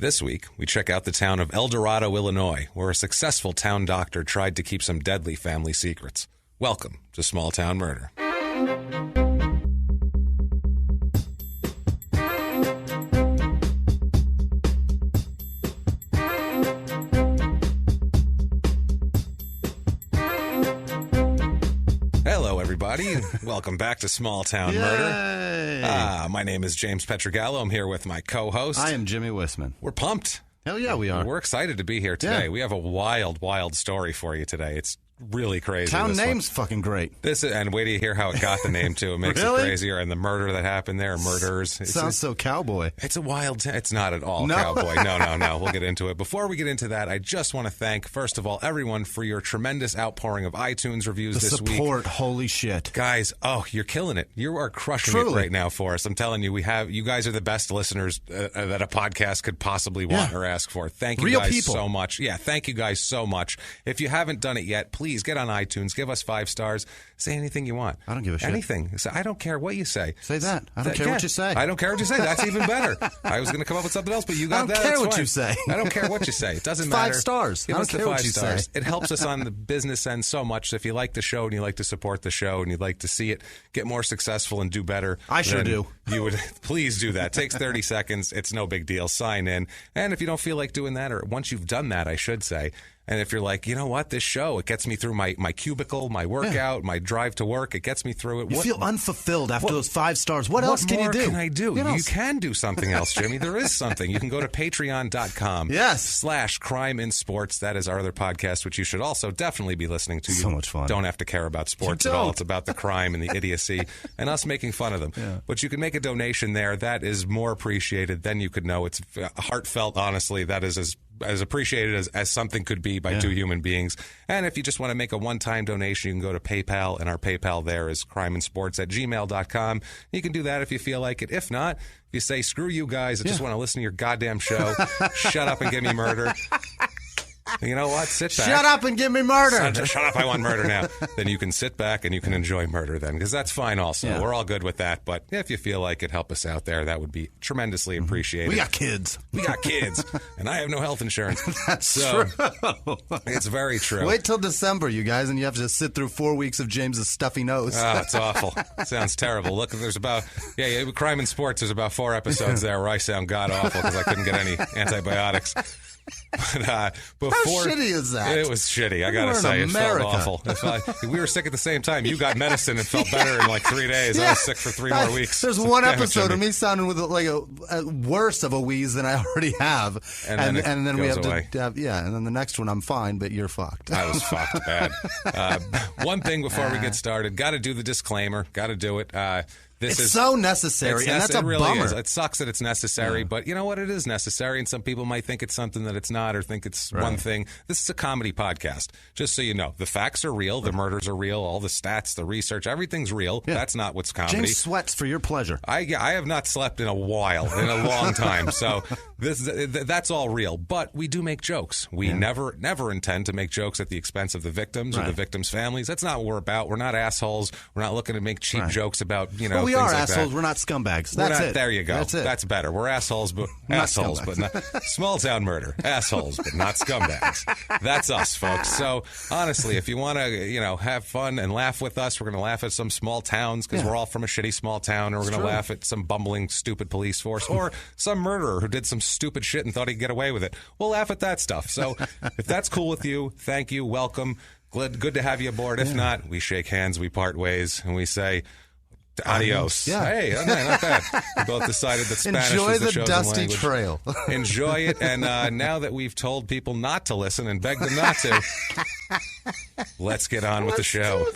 This week, we check out the town of Eldorado, Illinois, where a successful town doctor tried to keep some deadly family secrets. Welcome to Small Town Murder. Hello, everybody. Welcome back to Small Town Murder. My name is James Pietragallo. I'm here with my co-host. I am Jimmy Whisman. We're pumped. Hell yeah, we are. We're excited to be here today. Yeah. We have a wild, wild story for you today. It's really crazy. Town name's fucking great. And wait till you hear how it got the name, too. It makes Really? it crazier. And the murder that happened there, murders. Sounds so cowboy. It's a wild it's not at all No. cowboy. No. We'll get into it. Before we get into that, I just want to thank, first of all, everyone for your tremendous outpouring of iTunes reviews The this week. support, holy shit. Guys, you're killing it. You are crushing Truly. it right now for us. I'm telling you, you guys are the best listeners that a podcast could possibly want or ask for. Thank you Real guys people. so much. Yeah, thank you guys so much. If you haven't done it yet, please get on iTunes, give us 5 stars, say anything you want. I don't give a shit. Anything. I don't care what you say. Say that. I don't care what you say. I don't care what you say. That's even better. I was going to come up with something else, but you got that. I don't care That's what fine. you say. I don't care what you say. It doesn't It's matter. 5 stars. Give I us don't the care 5 what you stars. say. It helps us on the business end so much. If you like the show and you like to support the show and you'd like to see it get more successful and do better, I sure then do. You would please do that. It takes 30 seconds. It's no big deal. Sign in. And if you don't feel like doing that, or once you've done that, I should say, and if you're like, you know what, this show, it gets me through my cubicle, my workout, my drive to work, it gets me through it. You feel unfulfilled after those 5 stars. What else can you do? What more can I do? You know, You can do something else, Jimmy. There is something. You can go to patreon.com Yes. /crimeinsports. That is our other podcast, which you should also definitely be listening to. So You much fun. Don't have to care about sports You at all. don't. It's about the crime and the idiocy and us making fun of them. Yeah. But you can make a donation there. That is more appreciated than you could know. It's heartfelt, honestly. That is as appreciated as something could be by two human beings. And if you just want to make a one-time donation, you can go to PayPal, and our PayPal there is crimeinsports@gmail.com. You can do that if you feel like it. If not, if you say, screw you guys, I just want to listen to your goddamn show, shut up and give me murder. You know what? Sit back. Shut up and give me murder. Shut up, I want murder now. Then you can sit back and you can enjoy murder then, because that's fine also. Yeah. We're all good with that. But if you feel like it, help us out there. That would be tremendously appreciated. We got kids. And I have no health insurance. That's so, true. It's very true. Wait till December, you guys, and you have to sit through 4 weeks of James's stuffy nose. Oh, it's awful. Sounds terrible. Look, there's about, Crime and Sports, there's about 4 episodes there where I sound god-awful because I couldn't get any antibiotics. But before, How shitty is that? It was shitty. I gotta We're in say, America. it felt awful. We were sick at the same time. You got medicine and felt better in like 3 days. I was sick for 3 more weeks. There's one Damn it, episode of Jimmy. me sounding with like a worse of a wheeze than I already have, And then it we goes have away. to and then the next one I'm fine, but you're fucked. I was fucked bad. One thing before we get started, got to do the disclaimer. Got to do it. It's so necessary, and that's a it really bummer. is. It sucks that it's necessary, but you know what? It is necessary, and some people might think it's something that it's not, or think it's one thing. This is a comedy podcast, just so you know. The facts are real. The murders are real. All the stats, the research, everything's real. Yeah. That's not what's comedy. James sweats for your pleasure. I have not slept in a while, in a long time. So that's all real. But we do make jokes. We never intend to make jokes at the expense of the victims or the victims' families. That's not what we're about. We're not assholes. We're not looking to make cheap jokes about We things are like assholes. that. We're not scumbags. That's it. There you go. That's it. That's better. We're assholes, but not small town murder. Assholes, but not scumbags. That's us, folks. So honestly, if you want to, have fun and laugh with us, we're going to laugh at some small towns because we're all from a shitty small town, or we're going to laugh at some bumbling, stupid police force, or some murderer who did some stupid shit and thought he'd get away with it. We'll laugh at that stuff. So if that's cool with you, thank you, welcome. Good to have you aboard. If not, we shake hands, we part ways, and we say adios. Yeah. Hey, not bad. We both decided that Spanish Enjoy was the the chosen dusty language. trail. Enjoy it. And now that we've told people not to listen and begged them not to, let's get on with the show.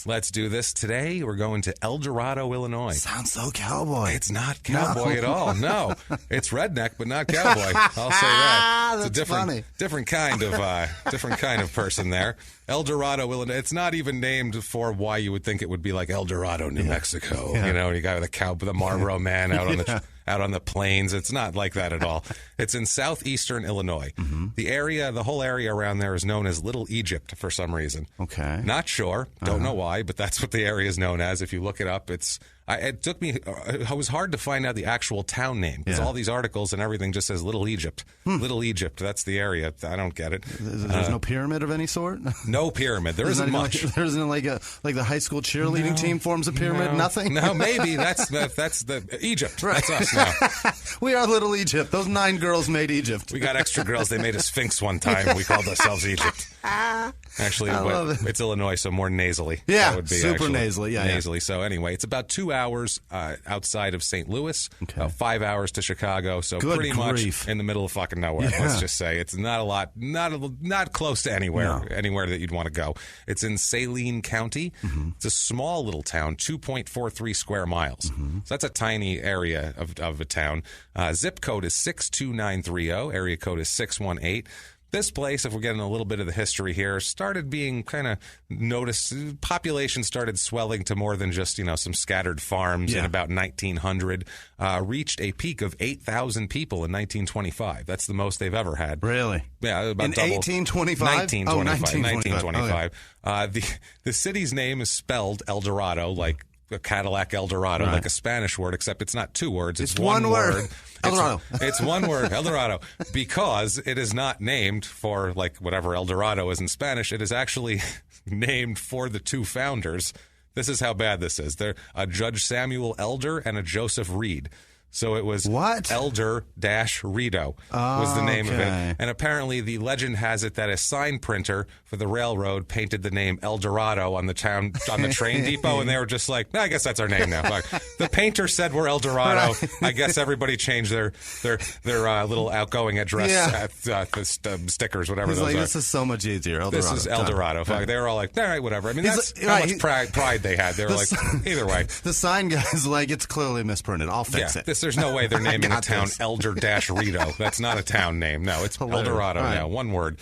Let's do this. Today, we're going to Eldorado, Illinois. Sounds so cowboy. It's not cowboy at all. No, it's redneck, but not cowboy. I'll say that. It's That's funny. different kind of person there. Eldorado, Illinois. It's not even named for why you would think it would be like Eldorado, New Mexico. Yeah. You got the Marlboro Man out on the plains. It's not like that at all. It's in southeastern Illinois. Mm-hmm. The whole area around there is known as Little Egypt for some reason. Okay. Not sure. Don't know why, but that's what the area is known as. If you look it up, It took me. It was hard to find out the actual town name because all these articles and everything just says Little Egypt. Little Egypt. That's the area. I don't get it. There's no pyramid of any sort. No pyramid. There isn't much. There isn't like the high school cheerleading team forms a pyramid. Nothing. No, maybe that's the Egypt. Right. That's us now. We are Little Egypt. Those 9 girls made Egypt. We got extra girls. They made a Sphinx one time. We called ourselves Egypt. Actually, it's Illinois, so more nasally. Yeah, that would be super nasally. Yeah, nasally. So anyway, it's about 2 hours outside of St. Louis, about 5 hours to Chicago. So Good pretty grief. much in the middle of fucking nowhere. Yeah. Let's just say it's not a lot, not close to anywhere that you'd want to go. It's in Saline County. It's a small little town, 2.43 square miles. So that's a tiny area of a town. Zip code is 62930. Area code is 618. This place, if we're getting a little bit of the history here, started being kind of noticed. Population started swelling to more than just, some scattered farms in about 1900. Reached a peak of 8,000 people in 1925. That's the most they've ever had. Really? Yeah, about in double. 1825? 1925. The city's name is spelled Eldorado, like a Cadillac Eldorado, like a Spanish word, except it's not 2 words. It's one word. Eldorado. It's one word, Eldorado, because it is not named for like whatever Eldorado is in Spanish. It is actually named for the 2 founders. This is how bad this is. They're a Judge Samuel Elder and a Joseph Reed. So it was Elder-Rito was the name of it. And apparently the legend has it that a sign printer for the railroad painted the name Eldorado on the train depot, and they were just like, I guess that's our name now. The painter said we're Eldorado. I guess everybody changed their little outgoing address stickers, whatever those are. This is so much easier. Eldorado. This is Eldorado. They were all like, all right, whatever. I mean, that's how much pride they had. They were like, either way. The sign guy's like, it's clearly misprinted. I'll fix it. There's no way they're naming a town Elder-Rito. That's not a town name. No, it's Eldorado now. One word.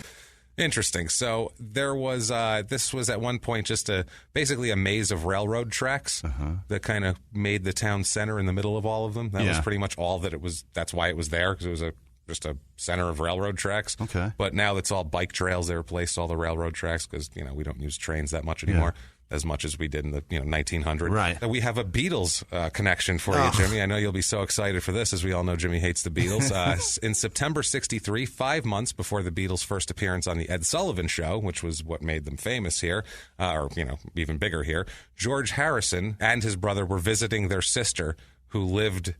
Interesting. So there was, this was at one point just basically a maze of railroad tracks that kind of made the town center in the middle of all of them. That was pretty much all that it was. That's why it was there, because it was just a center of railroad tracks. Okay. But now it's all bike trails. They replaced all the railroad tracks because, we don't use trains that much anymore. As much as we did in the 1900. Right. We have a Beatles connection for you, Jimmy. I know you'll be so excited for this, as we all know Jimmy hates the Beatles. In September 1963, 5 months before the Beatles' first appearance on the Ed Sullivan Show, which was what made them famous here, or even bigger here, George Harrison and his brother were visiting their sister, who lived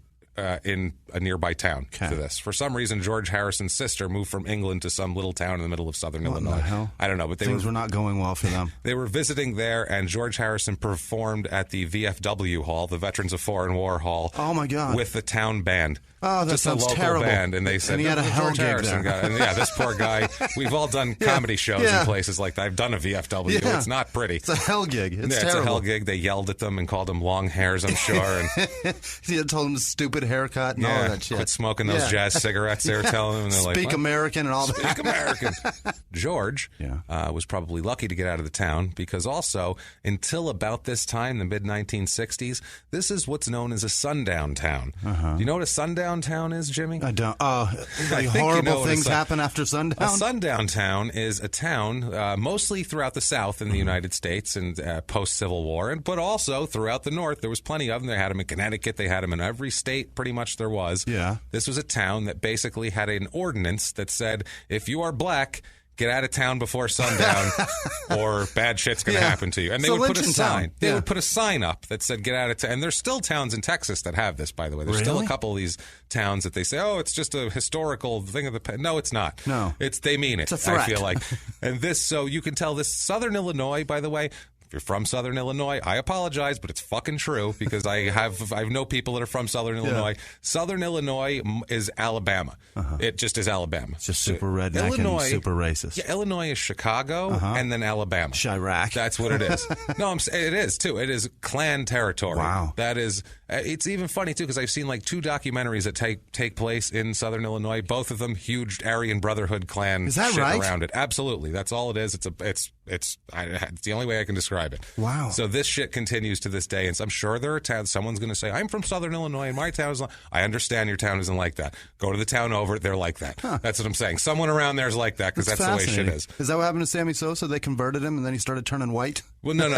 in a nearby town to this. For some reason, George Harrison's sister moved from England to some little town in the middle of southern Illinois. The hell? I don't know, but things were not going well for them. They were visiting there, and George Harrison performed at the VFW Hall, the Veterans of Foreign War Hall. Oh my God! With the town band. Oh, that just sounds a local terrible. Band, and they said, and he had a hell George gig Harrison there. and this poor guy. We've all done comedy shows in places like that. I've done a VFW. Yeah. It's not pretty. It's a hell gig. It's terrible. It's a hell gig. They yelled at them and called them long hairs, I'm sure. And he had told him stupid haircut and all that shit. Quit smoking those jazz cigarettes they were telling them. And they're Speak like, American and all that. Speak American. George was probably lucky to get out of the town because also, until about this time, the mid-1960s, this is what's known as a sundown town. Do you know what a sundown town is, Jimmy? I don't. Like horrible things happen after sundown? A sundown town is a town mostly throughout the South in the United States and post-Civil War, but also throughout the North. There was plenty of them. They had them in Connecticut. They had them in every state pretty much there was. Yeah. This was a town that basically had an ordinance that said, if you are black, get out of town before sundown or bad shit's going to happen to you. And they would put a sign. They would put a sign up that said, get out of town. And there's still towns in Texas that have this, by the way. There's still a couple of these towns that they say, oh, it's just a historical thing of the past. No, it's not. No. They mean it. It's a threat. I feel like. And this, so you can tell this, Southern Illinois, by the way, if you're from Southern Illinois, I apologize, but it's fucking true because I know people that are from Southern Illinois. Southern Illinois is Alabama. It just is Alabama. It's just super redneck and super racist. Yeah, Illinois is Chicago and then Alabama. Chirac. That's what it is. No, it is too. It is Klan territory. Wow. That is. It's even funny too because I've seen like 2 documentaries that take place in Southern Illinois. Both of them huge Aryan Brotherhood Klan is that shit right? around it. Absolutely, that's all it is. It's the only way I can describe it. Wow. So this shit continues to this day, and so I'm sure there are towns. Someone's going to say, "I'm from Southern Illinois, and my town is." I understand your town isn't like that. Go to the town over; they're like that. That's what I'm saying. Someone around there is like that because that's the way shit is. Is that what happened to Sammy Sosa? They converted him, and then he started turning white. Well, no.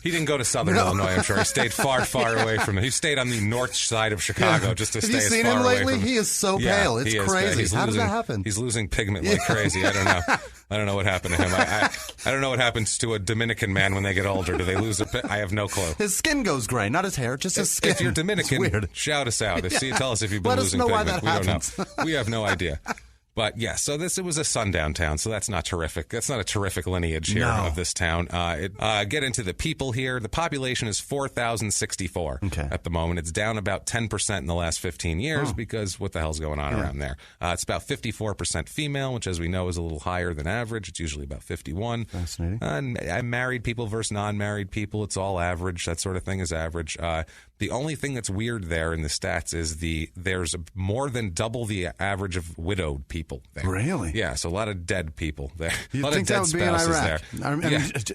He didn't go to Southern Illinois, I'm sure. He stayed far, far away from it. He stayed on the north side of Chicago just to stay as far away from it. Have you seen him lately? He is so pale. It's crazy. How does that happen? He's losing pigment like crazy. I don't know. I don't know what happened to him. I don't know what happens to a Dominican man when they get older. Do they lose I have no clue. His skin goes gray, not his hair, just his skin. If you're Dominican, shout us out. Tell us if you've been losing pigment. Let us know why that happens. Don't know. We have no idea. But yeah, so it was a sundown town, so that's not terrific. That's not a terrific lineage here of this town. Get into the people here. The population is 4,064 at the moment. It's down about 10% in the last 15 years because what the hell's going on around there? It's about 54% female, which as we know is a little higher than average. It's usually about 51. Fascinating. Married people versus non-married people, it's all average. That sort of thing is average. The only thing that's weird there in the stats is there's more than double the average of widowed people there. Really? Yeah, so a lot of dead people there. You'd a lot think of dead that would be in Iraq. there.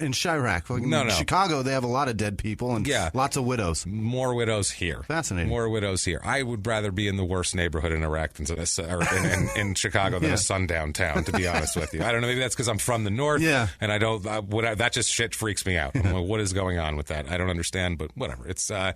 In Chirac. No. Chicago, they have a lot of dead people and lots of widows. More widows here. Fascinating. More widows here. I would rather be in the worst neighborhood in Iraq than in Chicago than a sundown town, to be honest with you. I don't know. Maybe that's because I'm from the north, and I don't. That just shit freaks me out. I'm like, what is going on with that? I don't understand, but whatever. It's the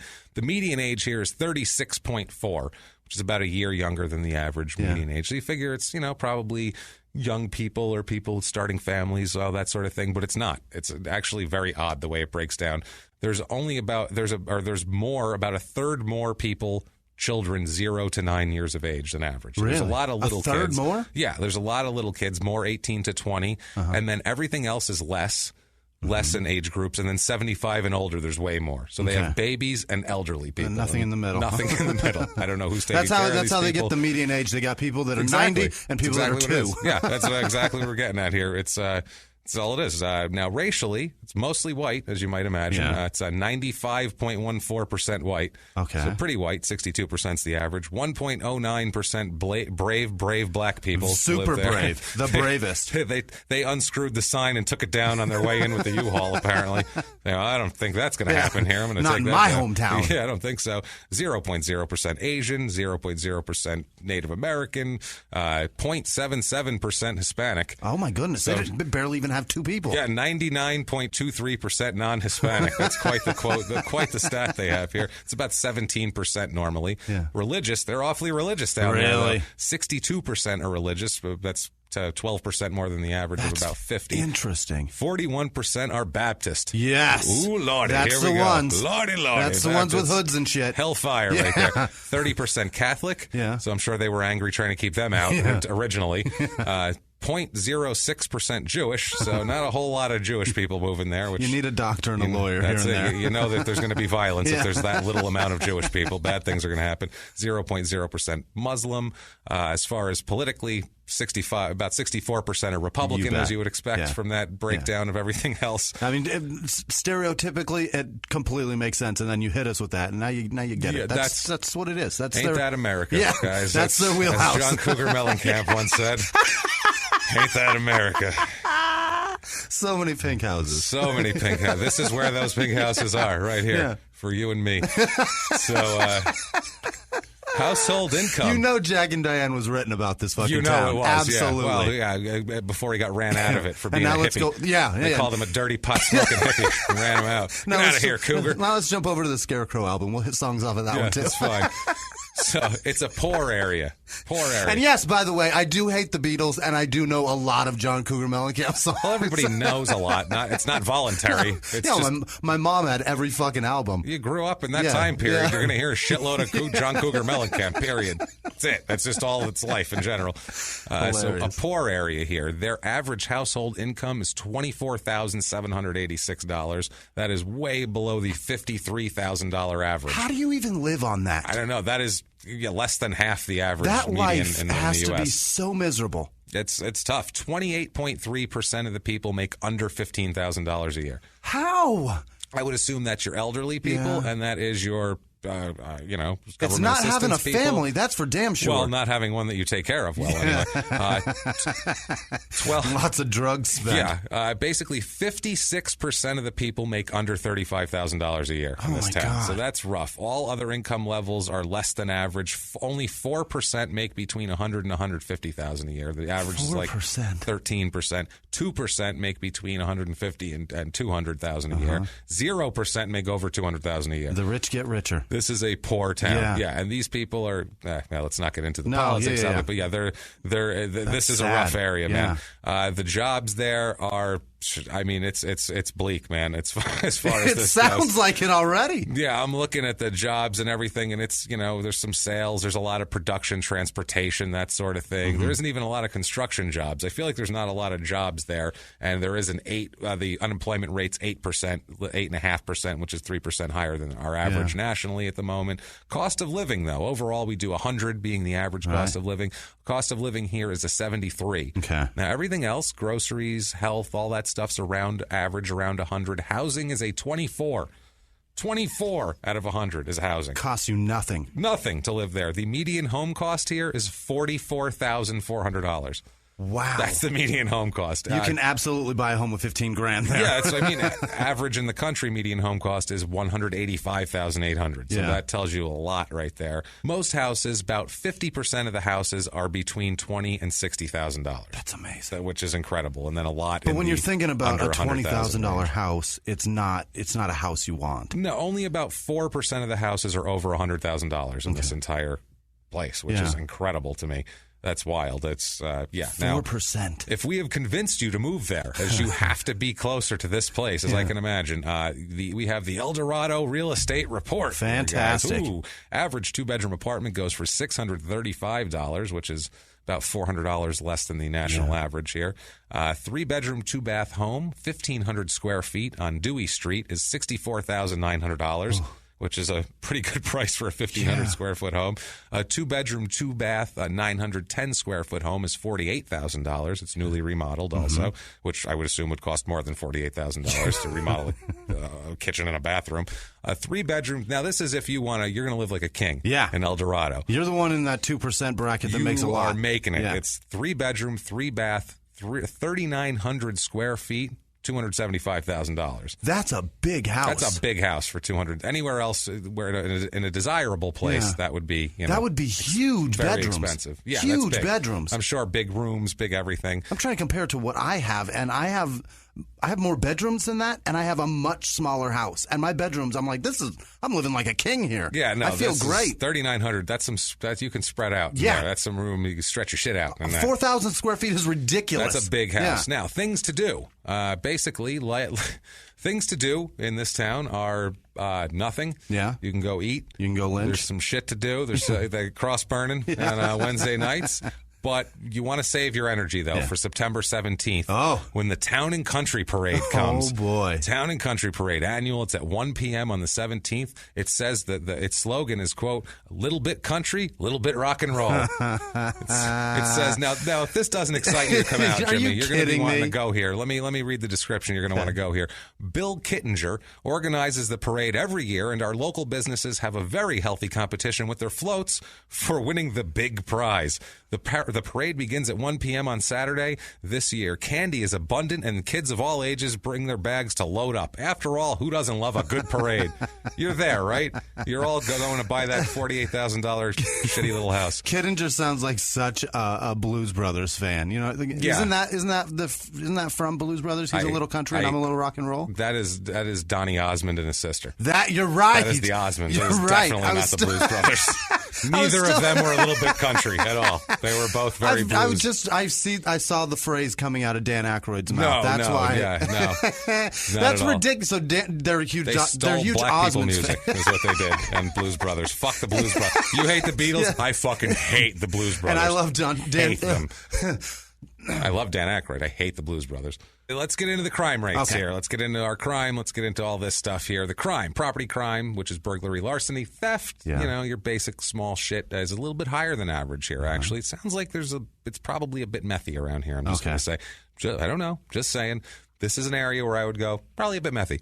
median age here is 36.4, which is about a year younger than the average median age. So you figure it's, probably young people or people starting families, all that sort of thing, but it's not. It's actually very odd the way it breaks down. There's about a third more people, children 0 to 9 years of age than average. Really? There's a lot of little kids. A third more? Yeah, there's a lot of little kids, more 18 to 20, and then everything else is less in age groups, and then 75 and older, there's way more. So they have babies and elderly people. And nothing in the middle. Nothing in the middle. I don't know who's taking care of these That's how they get the median age. They got people that are 90 and people that are 2. Yeah, that's exactly what we're getting at here. It's all it is. Now, racially, it's mostly white, as you might imagine. It's 95.14% white. Okay. So pretty white. 62% is the average. 1.09% brave black people. Super brave. The bravest. They unscrewed the sign and took it down on their way in with the U-Haul, apparently. I don't think that's going to happen here. I'm going to take that. Not in my hometown. Yeah, I don't think so. 0.0% Asian, 0.0% Native American, 0.77% Hispanic. Oh, my goodness. So, they barely even have 2 people. Yeah, 99.23% non-Hispanic. That's quite the quote, quite the stat they have here. It's about 17% normally. Yeah. Religious, they're awfully religious down there. Really? 62% are religious, but that's 12% more than the average of about 50. Interesting. 41% are Baptist. Yes. Ooh, Lordy, that's here we go. Ones. Lordy. That's the ones with hoods and shit. Hellfire right there. 30% Catholic. Yeah. So I'm sure they were angry trying to keep them out originally. 0.06% Jewish, so not a whole lot of Jewish people moving there. Which, you need a doctor and a lawyer here and there. You know that there's going to be violence if there's that little amount of Jewish people. Bad things are going to happen. 0.0% Muslim. As far as politically, about 64% are Republican, as you would expect from that breakdown of everything else. I mean, stereotypically, it completely makes sense, and then you hit us with that, and now you get it. That's what it is. Ain't that America, guys? That's their wheelhouse. As John Cougar Mellencamp once said. Ain't that America? So many pink houses. So many pink houses. This is where those pink houses are, right here, for you and me. So, household income. Jack and Diane was written about this fucking town. It was. Absolutely. Well, before he got ran out of it for being a hippie. Let's go. They called him a dirty pot-smoking hippie and ran him out. Get out of here, Cougar. Now let's jump over to the Scarecrow album. We'll hit songs off of that one, too. That's fine. So it's a poor area. And yes, by the way, I do hate the Beatles, and I do know a lot of John Cougar Mellencamp songs. Well, everybody knows a lot. It's not voluntary. My mom had every fucking album. You grew up in that time period. You're going to hear a shitload of John Cougar Mellencamp, period. That's it. That's just all of its life in general. So a poor area here. Their average household income is $24,786. That is way below the $53,000 average. How do you even live on that? I don't know. That is less than half the average median life in the has U.S. to be so miserable. It's tough. 28.3% of the people make under $15,000 a year. How? I would assume that's your elderly people, and that is your It's not having a family, that's for damn sure. Well, not having one that you take care of well, anyway. 12. Lots of drugs spent. Yeah. Basically, 56% of the people make under $35,000 a year in this town. God. So that's rough. All other income levels are less than average. Only 4% make between $100,000 and $150,000 a year. The average 4%. Is like 13%. 2% make between $150,000 and $200,000 a year. 0% make over $200,000 a year. The rich get richer. This is a poor town. Yeah, and these people are. Now let's not get into the politics of it, but this is a rough area, man. The jobs there are. I mean, it's bleak, man. As far as it this sounds goes. like it already. Yeah, I'm looking at the jobs and everything, and it's there's some sales, there's a lot of production, transportation, that sort of thing. There isn't even a lot of construction jobs. I feel like there's not a lot of jobs there, and there is the unemployment rate's 8.5%, which is 3% higher than our average nationally at the moment. Cost of living, though, overall we do 100 being the average cost of living. Cost of living here is a 73. Okay. Now everything else, groceries, health, all that stuff's around 100. Housing is a 24. 24 out of 100 is housing. Costs you nothing. Nothing to live there. The median home cost here is $44,400. Wow. That's the median home cost. You can absolutely buy a home with $15,000 there. Yeah, that's what I mean. Average in the country, median home cost is $185,800. So that tells you a lot right there. Most houses, about 50% of the houses are between $20,000 and $60,000. That's amazing. Which is incredible. And then a lot. But when you're thinking about a $20,000 house, it's not a house you want. No, only about 4% of the houses are over $100,000 in this entire place, which is incredible to me. That's wild. It's 4%. If we have convinced you to move there, as you have to be closer to this place, as I can imagine, we have the Eldorado real estate report. Fantastic. Average 2-bedroom apartment goes for $635, which is about $400 less than the national average here. 3-bedroom, 2-bath home, 1,500 square feet on Dewey Street is $64,900. Which is a pretty good price for a 1,500 square foot home. A 2-bedroom, 2-bath, 910 square foot home is $48,000. It's newly remodeled also, which I would assume would cost more than $48,000 to remodel a kitchen and a bathroom. A 3-bedroom. Now this is if you're going to live like a king. In Eldorado. You're the one in that 2% bracket that makes a lot. You are making it. It's 3-bedroom, 3-bath, 3,900 square feet. $275,000. That's a big house. That's a big house for 200. Anywhere else, where in a desirable place, that would be that would be huge very bedrooms. Expensive. Yeah, huge that's big. Bedrooms. I'm sure big rooms, big everything. I'm trying to compare it to what I have, and I have more bedrooms than that, and I have a much smaller house. And my bedrooms, I'm like, I'm living like a king here. Yeah, no, I feel great. 3,900. That's you can spread out. Yeah, that's some room you can stretch your shit out. 4,000 square feet is ridiculous. That's a big house. Now, things to do. Basically, things to do in this town are nothing. Yeah, you can go eat. You can go lynch. There's some shit to do. There's the cross burning on Wednesday nights. But you want to save your energy, though, for September 17th, when the Town and Country Parade comes. Oh, boy. Town and Country Parade, annual. It's at 1 p.m. on the 17th. It says that its slogan is, quote, little bit country, little bit rock and roll. It says, now, if this doesn't excite you to come out, Jimmy, you're going to be wanting to go here. Let me read the description. You're going to want to go here. Bill Kittinger organizes the parade every year, and our local businesses have a very healthy competition with their floats for winning the big prize. The parade begins at 1 p.m. on Saturday. This year, candy is abundant, and kids of all ages bring their bags to load up. After all, who doesn't love a good parade? You're there, right? You're all going to buy that $48,000 shitty little house. Kittinger sounds like such a Blues Brothers fan. You know, isn't that from Blues Brothers? He's a little country, and I'm a little rock and roll. That is Donny Osmond and his sister. You're right. That is the Osmonds. That is definitely not the Blues Brothers. Neither of them were a little bit country at all. They were both very blues. I saw the phrase coming out of Dan Aykroyd's mouth. That's why. That's ridiculous. So they're huge. They're huge black people Osmonds music is what they did, and Blues Brothers. Fuck the Blues Brothers. You hate the Beatles? I fucking hate the Blues Brothers. And I love Dan. Hate them. I love Dan Aykroyd. I hate the Blues Brothers. Let's get into the crime rates here. Let's get into our crime. Let's get into all this stuff here. The crime, property crime, which is burglary, larceny, theft, your basic small shit is a little bit higher than average here, actually. It sounds like it's probably a bit methy around here, I'm just going to say. I don't know. Just saying. This is an area where I would go, probably a bit methy.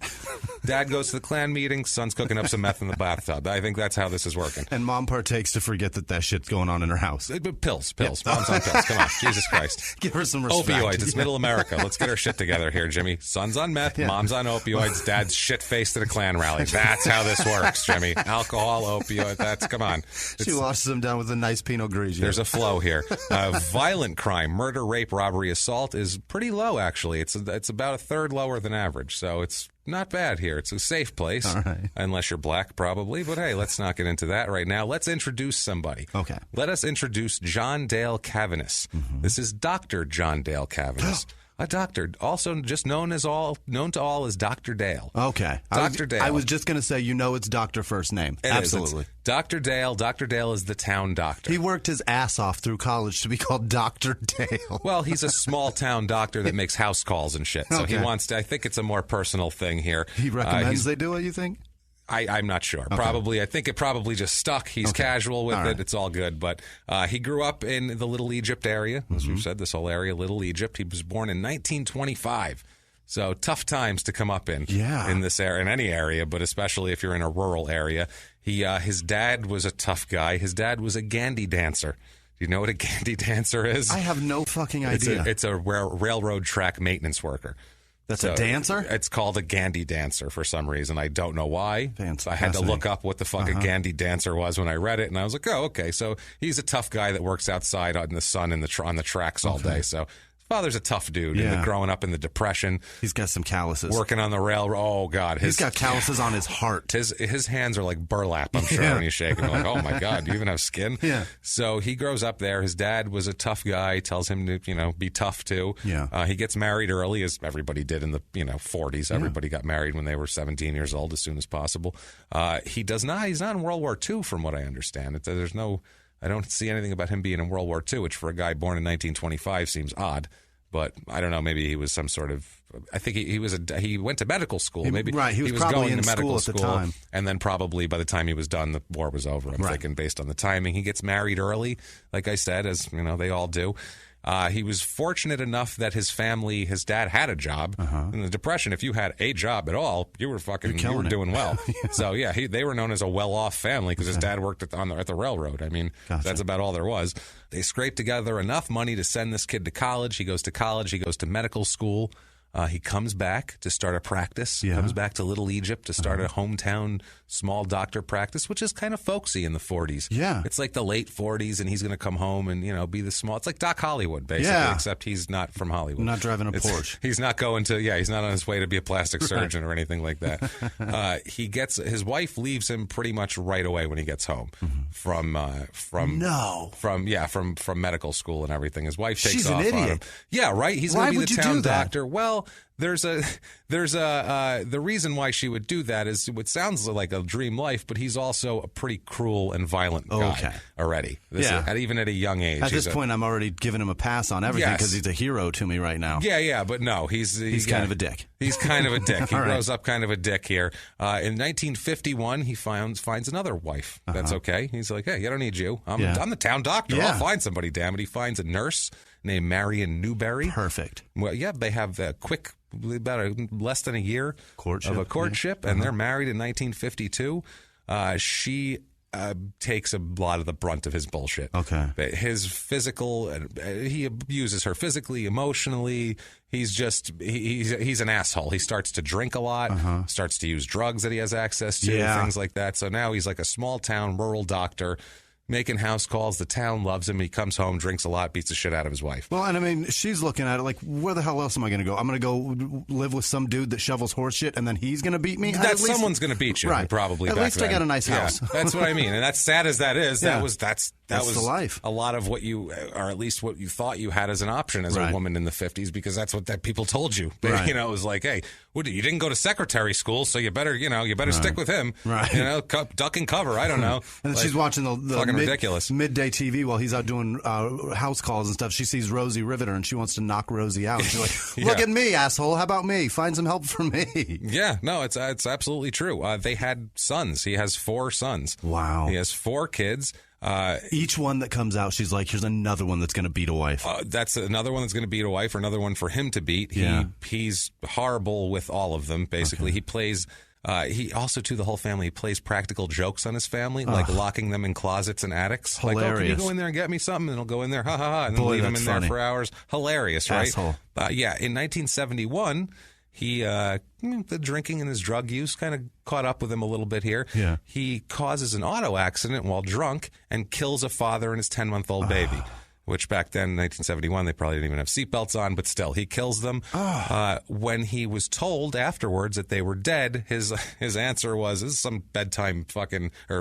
Dad goes to the Klan meeting, son's cooking up some meth in the bathtub. I think that's how this is working. And mom partakes to forget that shit's going on in her house. Pills. Mom's on pills. Come on. Jesus Christ. Give her some respect. Opioids. It's middle America. Let's get our shit together here, Jimmy. Son's on meth. Mom's on opioids. Dad's shit-faced at a Klan rally. That's how this works, Jimmy. Alcohol, opioid. Come on. She washes them down with a nice Pinot Grigio. There's a flow here. Violent crime, murder, rape, robbery, assault is pretty low, actually. It's about a third lower than average, so it's not bad here. It's a safe place, all right. Unless you're black, probably. But hey, let's not get into that right now. Let's introduce somebody. Okay. Let us introduce John Dale Cavanis. Mm-hmm. This is Dr. John Dale Cavanis. A doctor, also just known to all as Dr. Dale. Okay. Dr. Dale. I was just going to say, it's Dr. First name. Absolutely. Dr. Dale. Dr. Dale is the town doctor. He worked his ass off through college to be called Dr. Dale. Well, he's a small town doctor that makes house calls and shit. So okay. he wants to, I think it's a more personal thing here. He recommends they do it, you think? I'm not sure. Okay. Probably. I think it probably just stuck. He's casual with it. It's all good. But he grew up in the Little Egypt area. As we've said, this whole area, Little Egypt. He was born in 1925. So tough times to come up in this area, in any area, but especially if you're in a rural area. His dad was a tough guy. His dad was a Gandhi dancer. Do you know what a Gandhi dancer is? I have no fucking idea. It's a railroad track maintenance worker. That's a dancer? It's called a Gandhi dancer for some reason. I don't know why. Fantastic. I had to look up what the fuck a Gandhi dancer was when I read it, and I was like, oh, okay. So he's a tough guy that works outside in the sun on the tracks all day. So father's a tough dude. Yeah. Growing up in the Depression. He's got some calluses. Working on the railroad. Oh, God. He's got calluses on his heart. His hands are like burlap, I'm sure, when you shake them. Like, oh, my God, do you even have skin? Yeah. So he grows up there. His dad was a tough guy, tells him to, be tough, too. Yeah. He gets married early, as everybody did in the, 40s. Everybody got married when they were 17 years old as soon as possible. He's not in World War II, from what I understand. I don't see anything about him being in World War II, which for a guy born in 1925 seems odd. But I don't know. Maybe he was some sort of. I think he went to medical school. He was probably going in to medical school at the time. and then probably by the time he was done, the war was over. I'm thinking based on the timing. He gets married early, like I said, as they all do. He was fortunate enough that his dad had a job. In the Depression, if you had a job at all, you were doing well. So they were known as a well-off family because his dad worked at the railroad. I mean, that's about all there was. They scraped together enough money to send this kid to college. He goes to college. He goes to medical school. He comes back to start a practice. Yeah. Comes back to Little Egypt to start a hometown small doctor practice, which is kind of folksy in the 40s. Yeah. It's like the late 40s, and he's going to come home and, be the small. It's like Doc Hollywood, basically, except he's not from Hollywood. Not driving a Porsche. He's not going to, he's not on his way to be a plastic surgeon or anything like that. His wife leaves him pretty much right away when he gets home from medical school and everything. His wife takes off an idiot. on him. Yeah, right. He's going to be the town doctor. Well, there's the reason why she would do that is it sounds like a dream life, but he's also a pretty cruel and violent guy already. Even at a young age. At this point, I'm already giving him a pass on everything because he's a hero to me right now. Yeah, but no, he's kind of a dick. He's kind of a dick. He grows up kind of a dick here. In 1951, he finds another wife. That's okay. He's like, hey, I don't need you. I'm the town doctor. I'll find somebody, damn it. He finds a nurse named Marion Newberry. Perfect. Well, they have a quick, less than a year of a courtship, and they're married in 1952. She takes a lot of the brunt of his bullshit. Okay. His physical, he abuses her physically, emotionally. He's an asshole. He starts to drink a lot, starts to use drugs that he has access to, things like that. So now he's like a small town rural doctor making house calls. The town loves him. He comes home, drinks a lot, beats the shit out of his wife. Well, and I mean, she's looking at it like, where the hell else am I going to go? I'm going to go live with some dude that shovels horse shit, and then he's going to beat me? Someone's going to beat you, probably. At least I got a nice house. That's what I mean. And that's sad as that is. That was the life. A lot of what you, or at least what you thought you had as an option as a woman in the 50s, because that's what people told you. Right. It was like, hey, you didn't go to secretary school, so you better stick with him. Right. Duck and cover. I don't know. And then she's watching the fucking ridiculous midday TV while he's out doing house calls and stuff. She sees Rosie Riveter and she wants to knock Rosie out. She's like, look at me, asshole. How about me? Find some help for me. Yeah, no, it's absolutely true. They had sons. He has 4 sons. Wow. He has 4 kids. Each one that comes out, she's like, here's another one that's going to beat a wife. That's another one that's going to beat a wife, or another one for him to beat. He's horrible with all of them, basically. Okay. He plays... he also, to the whole family, he plays practical jokes on his family, like locking them in closets and attics. Hilarious. Like, oh, can you go in there and get me something? And he'll go in there, ha, ha, ha, and then leave him in there for hours. Hilarious, right? Asshole. In 1971, he, the drinking and his drug use kind of caught up with him a little bit here. Yeah. He causes an auto accident while drunk and kills a father and his 10-month-old baby. Which back then, in 1971, they probably didn't even have seatbelts on, but still, he kills them. When he was told afterwards that they were dead, his answer was, this is some bedtime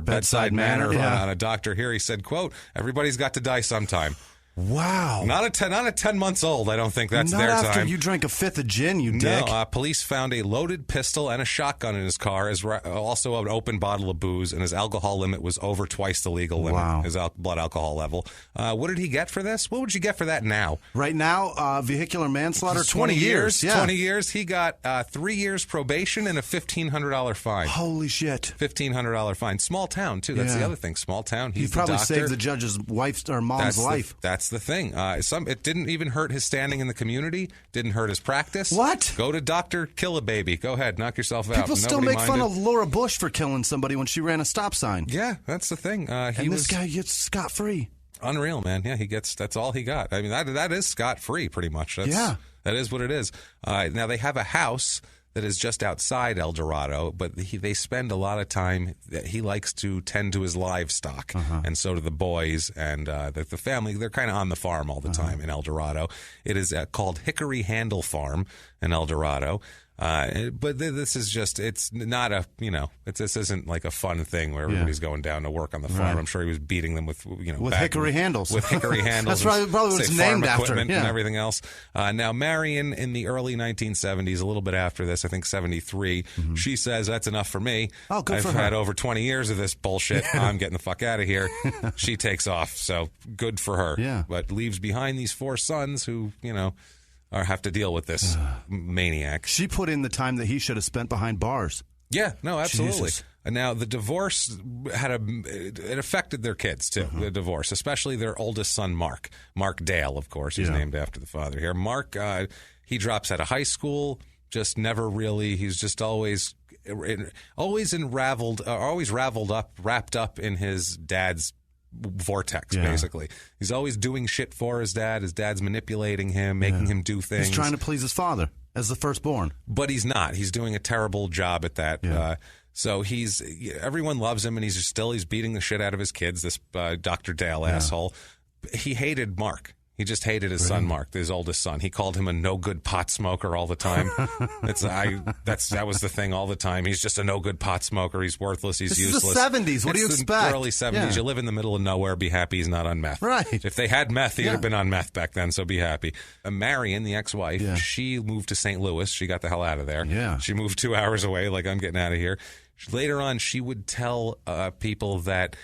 bedside manner on a doctor here. He said, quote, everybody's got to die sometime. Wow. Not at 10 months old. I don't think that's Not their after time. you drank a fifth of gin, you dick. No, police found a loaded pistol and a shotgun in his car, also an open bottle of booze, and his alcohol limit was over twice the legal limit, his blood alcohol level. What did he get for this? What would you get for that now? Right now, vehicular manslaughter, 20 years. Yeah. 20 years. He got 3 years probation and a $1,500 fine. Holy shit. $1,500 fine. Small town, too. That's the other thing. Small town. He probably saved the judge's wife's or mom's life. That's the thing. It didn't even hurt his standing in the community. Didn't hurt his practice. What? Go to doctor, kill a baby. Go ahead, knock yourself out. People still make fun of Laura Bush for killing somebody when she ran a stop sign. Yeah, that's the thing. This guy gets scot-free. Unreal, man. Yeah, that's all he got. I mean, that is scot-free, pretty much. That is what it is. Now, they have a house that is just outside Eldorado, but they spend a lot of time. He likes to tend to his livestock, and so do the boys and the family. They're kind of on the farm all the time in Eldorado. It is called Hickory Handle Farm in Eldorado. But this is just, it's not this isn't like a fun thing where everybody's going down to work on the farm. Right. I'm sure he was beating them with hickory handles. With hickory handles. That's probably what it's named after. And everything else. Now, Marion, in the early 1970s, a little bit after this, I think 73, she says, that's enough for me. Oh, good for her. I've had over 20 years of this bullshit. I'm getting the fuck out of here. She takes off. So good for her. Yeah. But leaves behind these 4 sons who, or have to deal with this maniac. She put in the time that he should have spent behind bars. Yeah, no, absolutely. Jesus. Now, the divorce it affected their kids, too, the divorce, especially their oldest son, Mark. Mark Dale, of course. He's named after the father here. Mark, he drops out of high school, just never really, he's just always wrapped up in his dad's vortex, basically. He's always doing shit for his dad. His dad's manipulating him, making him do things. He's trying to please his father as the firstborn. But he's not. He's doing a terrible job at that. Yeah. So everyone loves him, and he's beating the shit out of his kids, this Dr. Dale asshole. He hated Mark. He just hated his son, Mark, his oldest son. He called him a no-good pot smoker all the time. That was the thing all the time. He's just a no-good pot smoker. He's worthless. He's useless. This is the 70s. What do you expect? Early 70s. Yeah. You live in the middle of nowhere. Be happy he's not on meth. Right. If they had meth, he'd have been on meth back then, so be happy. Marion, the ex-wife, she moved to St. Louis. She got the hell out of there. Yeah. She moved 2 hours away, like, I'm getting out of here. Later on, she would tell people that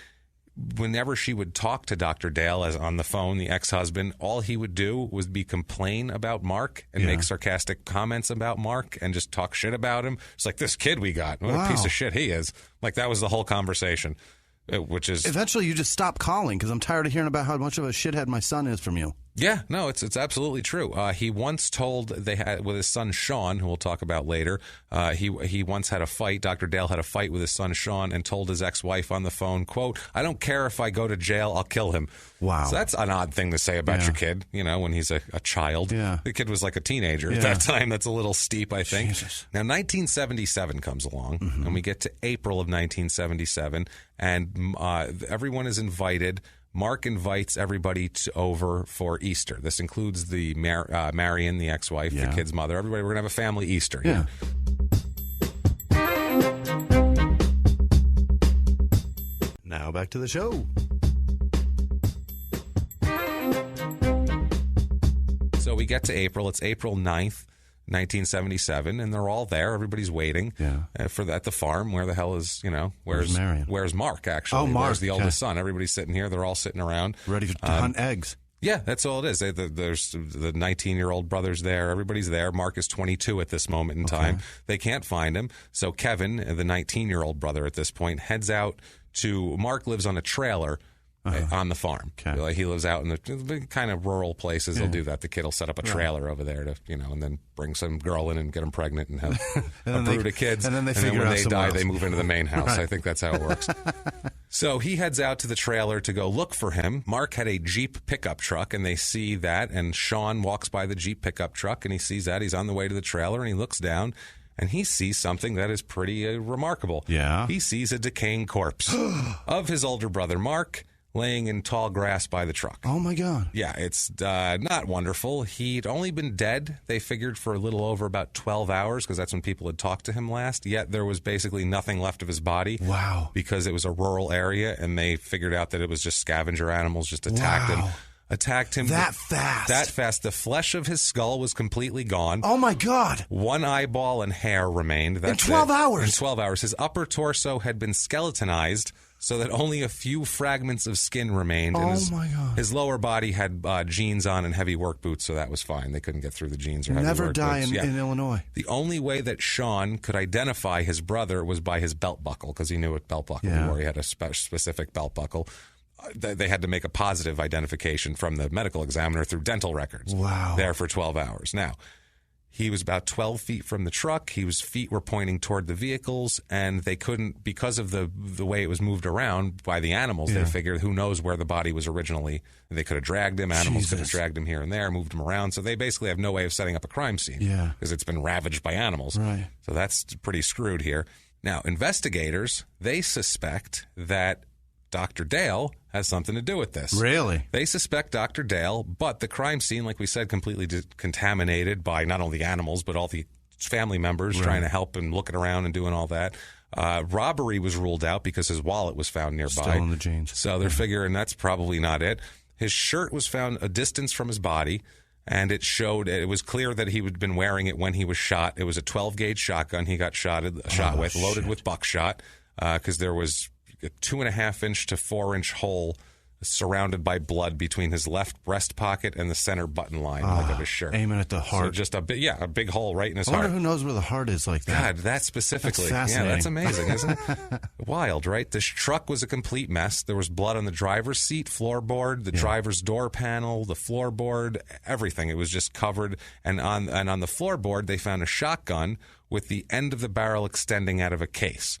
whenever she would talk to Dr. Dale as on the phone, the ex-husband, all he would do was complain about Mark and make sarcastic comments about Mark and just talk shit about him. It's like, this kid we got, what a piece of shit he is. Like, that was the whole conversation, which is... Eventually you just stop calling because I'm tired of hearing about how much of a shithead my son is from you. Yeah, no, it's absolutely true. He once told with his son Sean, who we'll talk about later. He once had a fight. Dr. Dale had a fight with his son Sean and told his ex-wife on the phone, quote, "I don't care if I go to jail, I'll kill him." Wow, so that's an odd thing to say about your kid. When he's a child. Yeah, the kid was like a teenager at that time. That's a little steep, I think. Jesus. Now 1977 comes along, and we get to April of 1977, and everyone is invited. Mark invites everybody over for Easter. This includes the Marion, the ex-wife, the kid's mother. Everybody, we're going to have a family Easter. Yeah. Now back to the show. So we get to April. It's April 9th. 1977, and they're all there. Everybody's waiting at the farm. Where the hell is, where's Marion? Where's Mark, actually? Oh, Mark. Where's the oldest son? Everybody's sitting here. They're all sitting around. Ready to hunt eggs. Yeah, that's all it is. There's the 19-year-old brother's there. Everybody's there. Mark is 22 at this moment in time. They can't find him. So Kevin, the 19-year-old brother at this point, heads out to... Mark lives on a trailer on the farm. Okay. Like, he lives out in the kind of rural places. They'll do that. The kid will set up a trailer over there to, and then bring some girl in and get them pregnant and have a brood of kids. And then they when out they die, else. they move into the main house. Right. I think that's how it works. So he heads out to the trailer to go look for him. Mark had a Jeep pickup truck, and they see that. And Sean walks by the Jeep pickup truck, and he sees that. He's on the way to the trailer, and he looks down, and he sees something that is pretty remarkable. Yeah. He sees a decaying corpse of his older brother, Mark, laying in tall grass by the truck. Oh, my God. Yeah, it's not wonderful. He'd only been dead, they figured, for a little over about 12 hours, because that's when people had talked to him last. Yet there was basically nothing left of his body. Wow. Because it was a rural area, and they figured out that it was just scavenger animals just attacked him. Attacked him that fast. That fast. The flesh of his skull was completely gone. Oh, my God. One eyeball and hair remained. That's in 12 hours? In 12 hours. His upper torso had been skeletonized so that only a few fragments of skin remained. Oh, and my God. His lower body had jeans on and heavy work boots, so that was fine. They couldn't get through the jeans or heavy Never work die boots. in Illinois. The only way that Sean could identify his brother was by his belt buckle, because he knew what belt buckle he wore. He had a specific belt buckle. They had to make a positive identification from the medical examiner through dental records. Wow. There for 12 hours. Now, he was about 12 feet from the truck. His feet were pointing toward the vehicles, and they couldn't, because of the way it was moved around by the animals, they figured who knows where the body was originally. They could have dragged him. Animals could have dragged him here and there, moved him around. So they basically have no way of setting up a crime scene because it's been ravaged by animals. Right. So that's pretty screwed here. Now, investigators, they suspect that Dr. Dale has something to do with this. Really? They suspect Dr. Dale, but the crime scene, like we said, completely contaminated by not only animals, but all the family members trying to help and looking around and doing all that. Robbery was ruled out because his wallet was found nearby. Still in the jeans. So they're figuring that's probably not it. His shirt was found a distance from his body, and it was clear that he had been wearing it when he was shot. It was a 12-gauge shotgun he got shot with, loaded with buckshot, because there was a 2.5-inch to 4-inch hole surrounded by blood between his left breast pocket and the center button line of his shirt. Aiming at the heart. So just a big hole right in his I heart. wonder who knows where the heart is like that. God, that specifically. That's fascinating. Yeah, that's amazing, isn't it? Wild, right? This truck was a complete mess. There was blood on the driver's seat, floorboard, the driver's door panel, the floorboard, everything. It was just covered. And on the floorboard, they found a shotgun with the end of the barrel extending out of a case.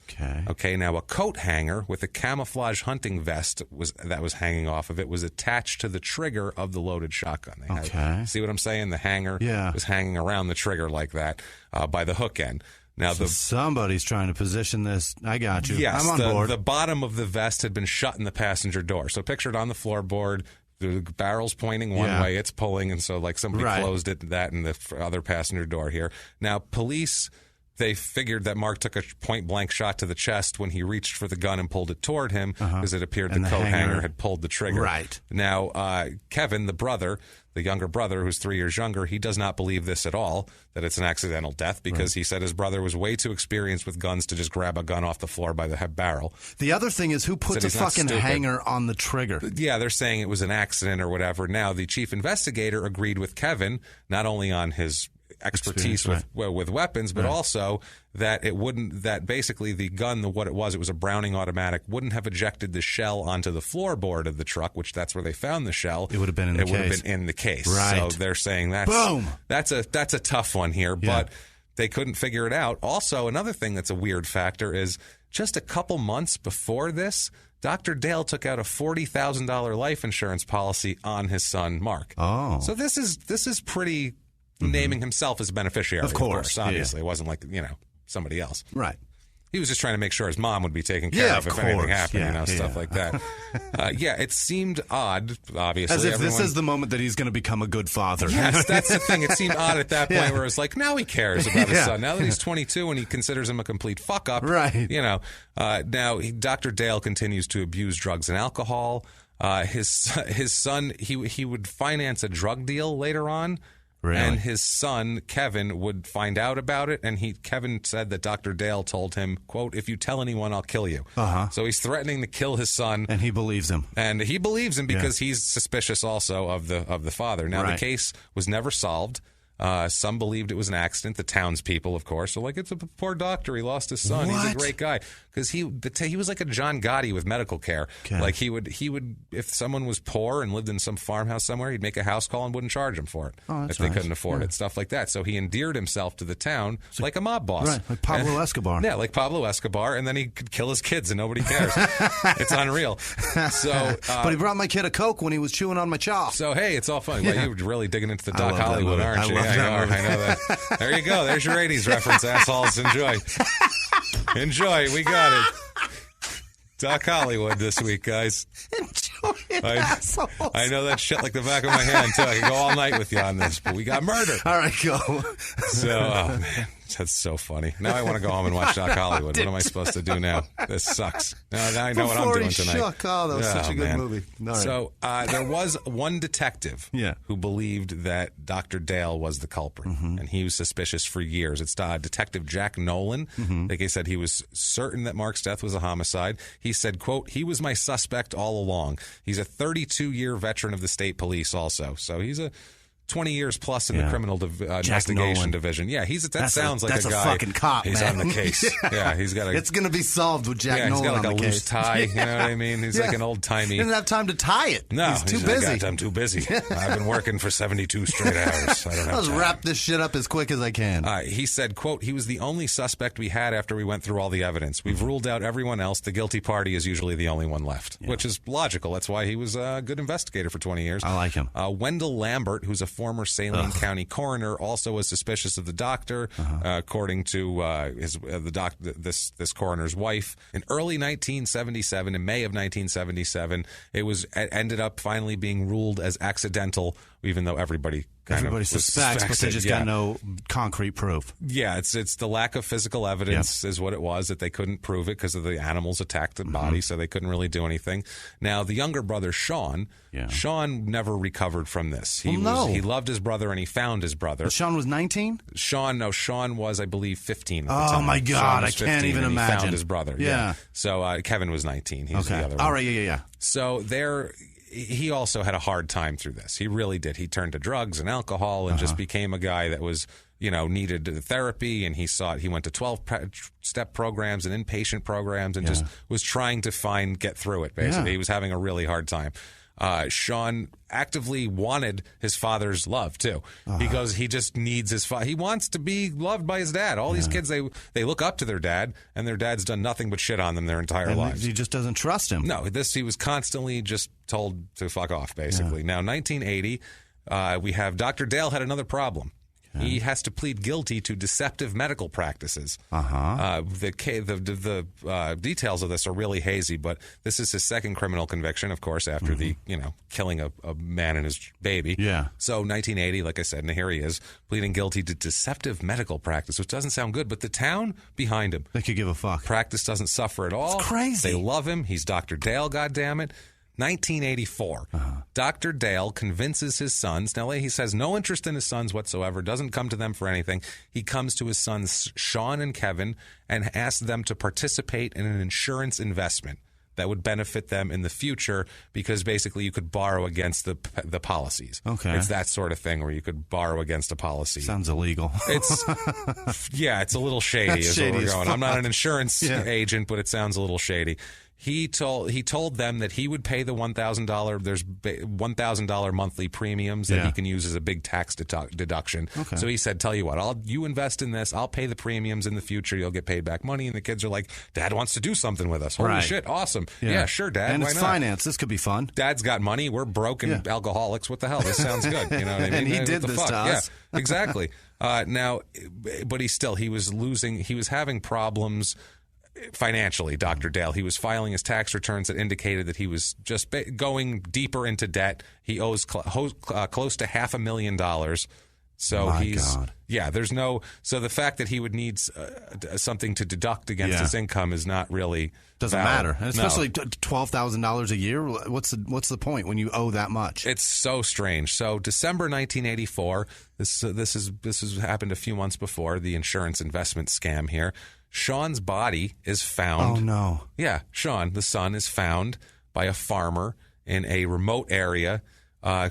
Okay. Now, a coat hanger with a camouflage hunting vest that was hanging off of it was attached to the trigger of the loaded shotgun. See what I'm saying? The hanger was hanging around the trigger like that by the hook end. Now, somebody's trying to position this. I got you. Yes, I'm on board. The bottom of the vest had been shut in the passenger door. So picture it on the floorboard. The barrel's pointing one way, it's pulling, and so like somebody closed that in the other passenger door here. Now, police, they figured that Mark took a point-blank shot to the chest when he reached for the gun and pulled it toward him, because it appeared the coat hanger had pulled the trigger. Right. Now, Kevin, the brother, the younger brother, who's 3 years younger, he does not believe this at all, that it's an accidental death, because he said his brother was way too experienced with guns to just grab a gun off the floor by the barrel. The other thing is, who puts a fucking hanger on the trigger? Yeah, they're saying it was an accident or whatever. Now, the chief investigator agreed with Kevin, not only on his expertise with weapons, but also that that basically the gun, what it was a Browning automatic, wouldn't have ejected the shell onto the floorboard of the truck, which that's where they found the shell. It would have been in the case. It would have been in the case. Right. So they're saying Boom! That's a tough one here, but they couldn't figure it out. Also, another thing that's a weird factor is just a couple months before this, Dr. Dale took out a $40,000 life insurance policy on his son, Mark. Oh. So this is pretty... naming himself as a beneficiary, of course. Obviously, it wasn't like somebody else. Right. He was just trying to make sure his mom would be taken care of if anything happened, stuff like that. It seemed odd, obviously. As if this is the moment that he's going to become a good father. Yes, that's the thing. It seemed odd at that point where it's like, now he cares about his son. Now that he's 22 and he considers him a complete fuck-up. Right. Now Dr. Dale continues to abuse drugs and alcohol. His son, he would finance a drug deal later on. Really? And his son, Kevin, would find out about it, and Kevin said that Dr. Dale told him, quote, "If you tell anyone, I'll kill you." So he's threatening to kill his son. And he believes him. And he believes him because he's suspicious also of the father. Now, the case was never solved. Some believed it was an accident. The townspeople, of course, are like, it's a poor doctor. He lost his son. What? He's a great guy. Because he was like a John Gotti with medical care. Okay. Like he would, if someone was poor and lived in some farmhouse somewhere, he'd make a house call and wouldn't charge them for it if they couldn't afford it. Stuff like that. So he endeared himself to the town like a mob boss. Right, like Pablo Escobar. Yeah, like Pablo Escobar. And then he could kill his kids and nobody cares. It's unreal. So, but he brought my kid a Coke when he was chewing on my jaw. So, hey, it's all fun. Well, you're really digging into the Doc Hollywood, aren't you? I Yeah, you are. I know that. There you go. There's your 80s reference, assholes. Enjoy. Enjoy. We got it. Doc Hollywood this week, guys. Enjoy it, assholes. I know that shit like the back of my hand, too. I could go all night with you on this, but we got murder. All right, go. So, oh, man. That's so funny. Now I want to go home and watch Doc Hollywood. What am I supposed to do now? This sucks. Now I know what I'm doing tonight. Shook. Oh, that was such a good movie. All right. So there was one detective who believed that Dr. Dale was the culprit, and he was suspicious for years. It's Detective Jack Nolan. Like I said, he was certain that Mark's death was a homicide. He said, quote, he was my suspect all along. He's a 32-year veteran of the state police also. So he's a 20 years plus in the criminal investigation division. Yeah, that sounds like a guy. That's a fucking cop, He's man. on the case. Yeah, he's got It's going to be solved with Jack Nolan. He's got like on a the loose case. tie. You know what I mean? He's like an old timey. He didn't have time to tie it. No, he's too busy. I'm too busy. I've been working for 72 straight hours. I don't have Let's time. wrap this shit up as quick as I can. He said, quote, he was the only suspect we had after we went through all the evidence. We've ruled out everyone else. The guilty party is usually the only one left, which is logical. That's why he was a good investigator for 20 years. I like him. Wendell Lambert, who's a former Saline County coroner, also was suspicious of the doctor, according to this coroner's wife. In early 1977, in May of 1977, it ended up finally being ruled as accidental, even though everybody suspects, but they just got no concrete proof. Yeah, it's the lack of physical evidence is what it was, that they couldn't prove it because of the animals attacked the body, so they couldn't really do anything. Now, the younger brother, Sean never recovered from this. He loved his brother and he found his brother. But Sean was 19? Sean was, I believe, 15 at the time. Oh, my God, I can't even imagine. He found his brother. Yeah. So Kevin was 19. He was the other one. All right, yeah. So he also had a hard time through this. He really did. He turned to drugs and alcohol and just became a guy that was, needed therapy, and he went to 12-step programs and inpatient programs and just was trying to get through it, basically. He was having a really hard time. Sean actively wanted his father's love too. He goes, he just needs his father. He wants to be loved by his dad. All these kids, they look up to their dad, and their dad's done nothing but shit on them their entire lives. He just doesn't trust him. No, he was constantly just told to fuck off, basically. Now, 1980, we have Dr. Dale had another problem. He has to plead guilty to deceptive medical practices. The details of this are really hazy, but this is his second criminal conviction, of course, after the killing a man and his baby. Yeah. So 1980, like I said, and here he is pleading guilty to deceptive medical practice, which doesn't sound good, but the town behind him, they could give a fuck. Practice doesn't suffer at all. It's crazy. They love him. He's Dr. Dale, goddammit. 1984, Dr. Dale convinces his sons. Now, he says no interest in his sons whatsoever, doesn't come to them for anything. He comes to his sons, Sean and Kevin, and asks them to participate in an insurance investment that would benefit them in the future, because basically you could borrow against the policies. Okay. It's that sort of thing where you could borrow against a policy. Sounds illegal. It's a little shady is where we're going. I'm not an insurance agent, but it sounds a little shady. He told them that he would pay the $1,000. There's $1,000 monthly premiums that he can use as a big tax deduction. Okay. So he said, "Tell you what, you invest in this. I'll pay the premiums in the future. You'll get paid back money." And the kids are like, "Dad wants to do something with us. Holy shit, awesome! Yeah, sure, Dad. And why it's not? Finance. This could be fun. Dad's got money. We're broken alcoholics. What the hell? This sounds good. You know what I mean? And he did this to us. Yeah, exactly. Now, but he was having problems financially, Dr. Dale. He was filing his tax returns that indicated that he was just going deeper into debt. He owes close to $500,000. So God. There's no, so the fact that he would need something to deduct against his income is not really doesn't valid. matter, and especially $12,000 a year. What's the point when you owe that much? It's so strange. So December 1984, this has happened a few months before the insurance investment scam here. Sean's body is found. Oh, no. Yeah, Sean, the son, is found by a farmer in a remote area a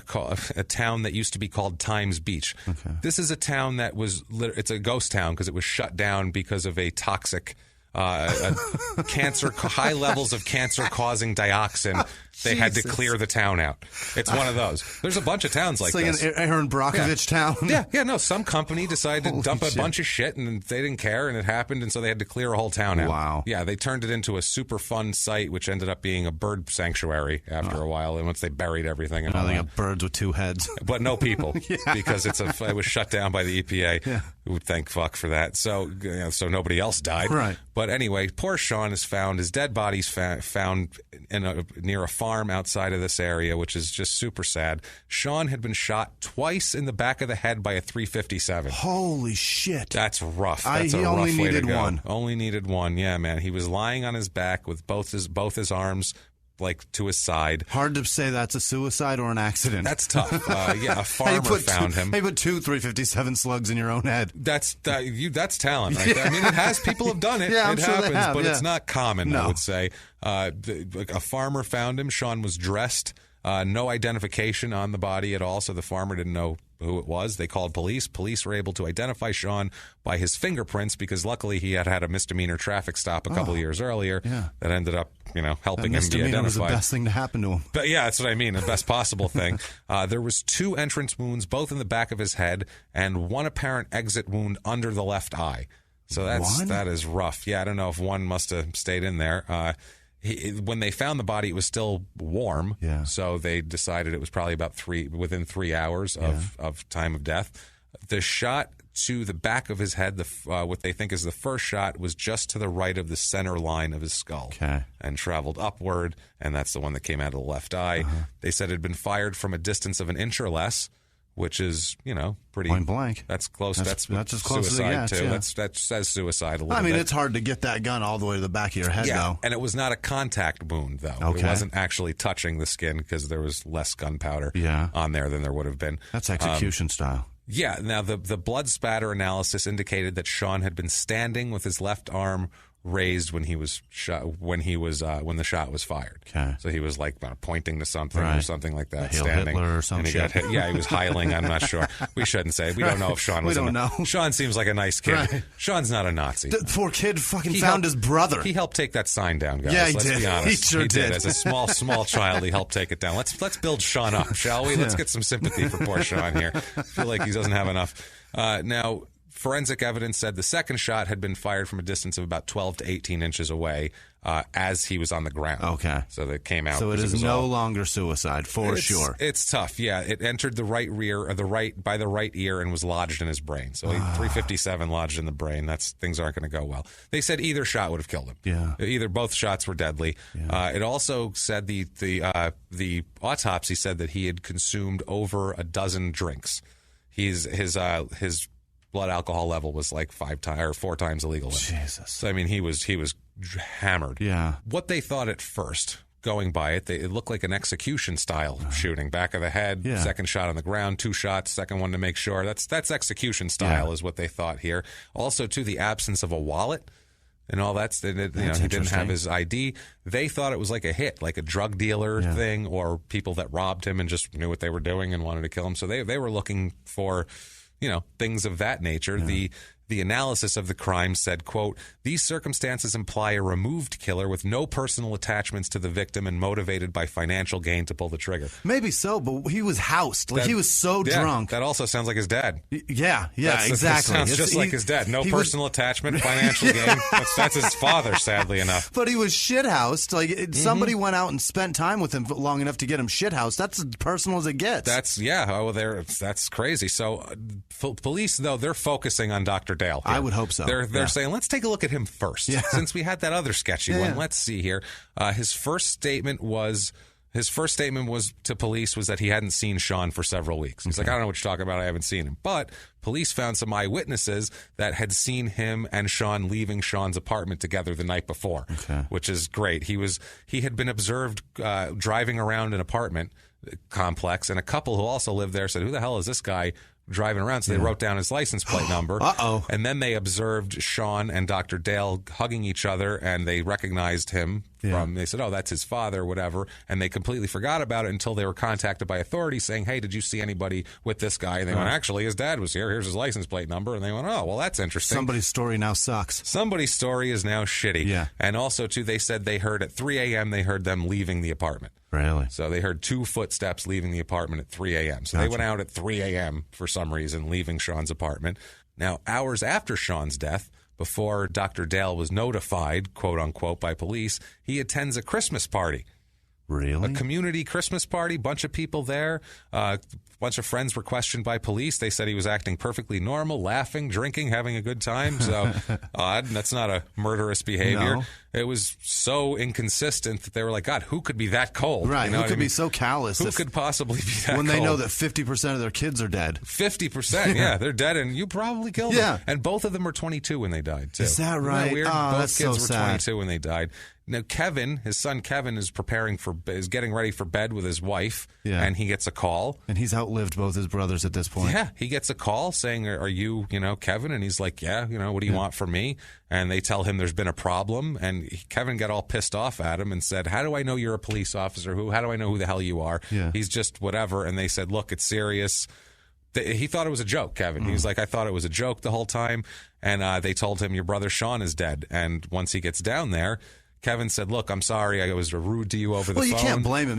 town that used to be called Times Beach. Okay. This is a town that was it's a ghost town because it was shut down because of a toxic cancer, high levels of cancer-causing dioxin. They had to clear the town out. It's one of those. There's a bunch of towns like this. It's like an Aaron Brockovich town. Yeah, no. Some company decided to dump a bunch of shit, and they didn't care, and it happened, and so they had to clear a whole town out. Wow. Yeah, they turned it into a super fun site, which ended up being a bird sanctuary after a while, and once they buried everything. And Now they got birds with 2 heads. But no people, because it was shut down by the EPA. Yeah. Thank fuck for that. So nobody else died. Right. But anyway, poor Sean is found. His dead body's found near a farm outside of this area, which is just super sad. Sean had been shot twice in the back of the head by a .357. Holy shit. That's rough. That's a rough way to go. Only needed one. Yeah, man. He was lying on his back with both his arms like to his side. Hard to say that's a suicide or an accident. That's tough. A farmer found him. Hey, put 2 .357 slugs in your own head. That's talent right there. I mean, people have done it. Yeah, I'm it sure happens, they have, but it's not common, No. I would say. A farmer found him. Sean was dressed. No identification on the body at all, so the farmer didn't know who it was. They called police. Police were able to identify Sean by his fingerprints because luckily he had a misdemeanor traffic stop a couple of years earlier that ended up, helping him be identified. Was the best thing to happen to him. But yeah, that's what I mean. The best possible thing. There was 2 entrance wounds, both in the back of his head, and 1 apparent exit wound under the left eye. So that is rough. Yeah, I don't know if 1 must have stayed in there. When they found the body, it was still warm. Yeah. So they decided it was probably about within 3 hours of time of death. The shot to the back of his head, what they think is the first shot, was just to the right of the center line of his skull and traveled upward, and that's the one that came out of the left eye. They said it had been fired from a distance of an inch or less, which is, pretty... Point blank. That's close. That's as close as it gets, too. yeah. That says suicide a little bit. It's hard to get that gun all the way to the back of your head, though. And it was not a contact wound, though. Okay. It wasn't actually touching the skin because there was less gunpowder on there than there would have been. That's execution style. Yeah. Now, the blood spatter analysis indicated that Sean had been standing with his left arm raised when he was shot, when the shot was fired. Okay. So he was like pointing to something or something like that, Hail standing. Hitler or something. Yeah, he was hiling. I'm not sure. We shouldn't say. We don't know if Sean was. We don't know. Sean seems like a nice kid. Right. Sean's not a Nazi. The poor kid found his brother. He helped take that sign down, guys. Yeah, he Let's did. be honest. He sure did. As a small child, he helped take it down. Let's build Sean up, shall we? Let's get some sympathy for poor Sean here. I feel like he doesn't have enough. Now, forensic evidence said the second shot had been fired from a distance of about 12 to 18 inches away as he was on the ground. Okay. So that came out. So it is no longer suicide, for sure. It's tough, yeah. It entered the right rear, or by the right ear, and was lodged in his brain. So 357 lodged in the brain. Things aren't going to go well. They said either shot would have killed him. Yeah. Both shots were deadly. Yeah. It also said the autopsy said that he had consumed over a dozen drinks. His blood alcohol level was like 4 times the legal limit. Jesus. So he was hammered. Yeah. What they thought at first, going by it, it looked like an execution style shooting. Back of the head, second shot on the ground, 2 shots, second one to make sure. That's execution style is what they thought here. Also, too, the absence of a wallet. And all that, he didn't have his ID. They thought it was like a hit, like a drug dealer thing, or people that robbed him and just knew what they were doing and wanted to kill him. So they were looking for, things of that nature. Yeah. The analysis of the crime said, quote, "These circumstances imply a removed killer with no personal attachments to the victim and motivated by financial gain to pull the trigger." Maybe so, but he was housed. He was so drunk. That also sounds like his dad. Yeah, exactly. That sounds just like his dad. No personal attachment, financial gain. That's his father, sadly enough. But he was shithoused. Somebody went out and spent time with him long enough to get him shithoused. That's as personal as it gets. That's crazy. So police, though, they're focusing on Dr. Dale here. I would hope so. They're saying, let's take a look at him first. Yeah. Since we had that other sketchy one. Let's see here. His first statement was to police was that he hadn't seen Sean for several weeks. He's like, I don't know what you're talking about. I haven't seen him. But police found some eyewitnesses that had seen him and Sean leaving Sean's apartment together the night before, which is great. He had been observed driving around an apartment complex, and a couple who also lived there said, who the hell is this guy driving around? So they wrote down his license plate number. And then they observed Sean and Dr. Dale hugging each other, and they recognized him They said, oh, that's his father, whatever. And they completely forgot about it until they were contacted by authorities saying, hey, did you see anybody with this guy? And they went, actually, his dad was here. Here's his license plate number. And they went, oh, well, that's interesting. Somebody's story now sucks. Somebody's story is now shitty. Yeah. And also, too, they said they heard at 3 a.m., they heard them leaving the apartment. Really? So they heard 2 footsteps leaving the apartment at 3 a.m. So they went out at 3 a.m. for some reason, leaving Sean's apartment. Now, hours after Sean's death, before Dr. Dale was notified, quote unquote, by police, he attends a Christmas party. Really? A community Christmas party, bunch of people there. A bunch of friends were questioned by police. They said he was acting perfectly normal, laughing, drinking, having a good time. So odd. That's not a murderous behavior. No. It was so inconsistent that they were like, God, who could be that cold? Right. You know who could be so callous? Who could possibly be that cold? When they know that 50% of their kids are dead. 50%, yeah. They're dead, and you probably killed them. Yeah. And both of them were 22 when they died, too. Is that right? Isn't that weird? Oh, Both that's kids so were sad. 22 when they died. Now, Kevin, his son Kevin, is getting ready for bed with his wife, and he gets a call. And he's outlived both his brothers at this point. Yeah, he gets a call saying, are you, Kevin? And he's like, yeah, what do you want from me? And they tell him there's been a problem. And Kevin got all pissed off at him and said, how do I know you're a police officer? How do I know who the hell you are? Yeah. He's just whatever. And they said, look, it's serious. He thought it was a joke, Kevin. He was like, I thought it was a joke the whole time. And they told him, your brother Sean is dead. And once he gets down there, Kevin said, look, I'm sorry. I was rude to you over the phone. Well, you can't blame him.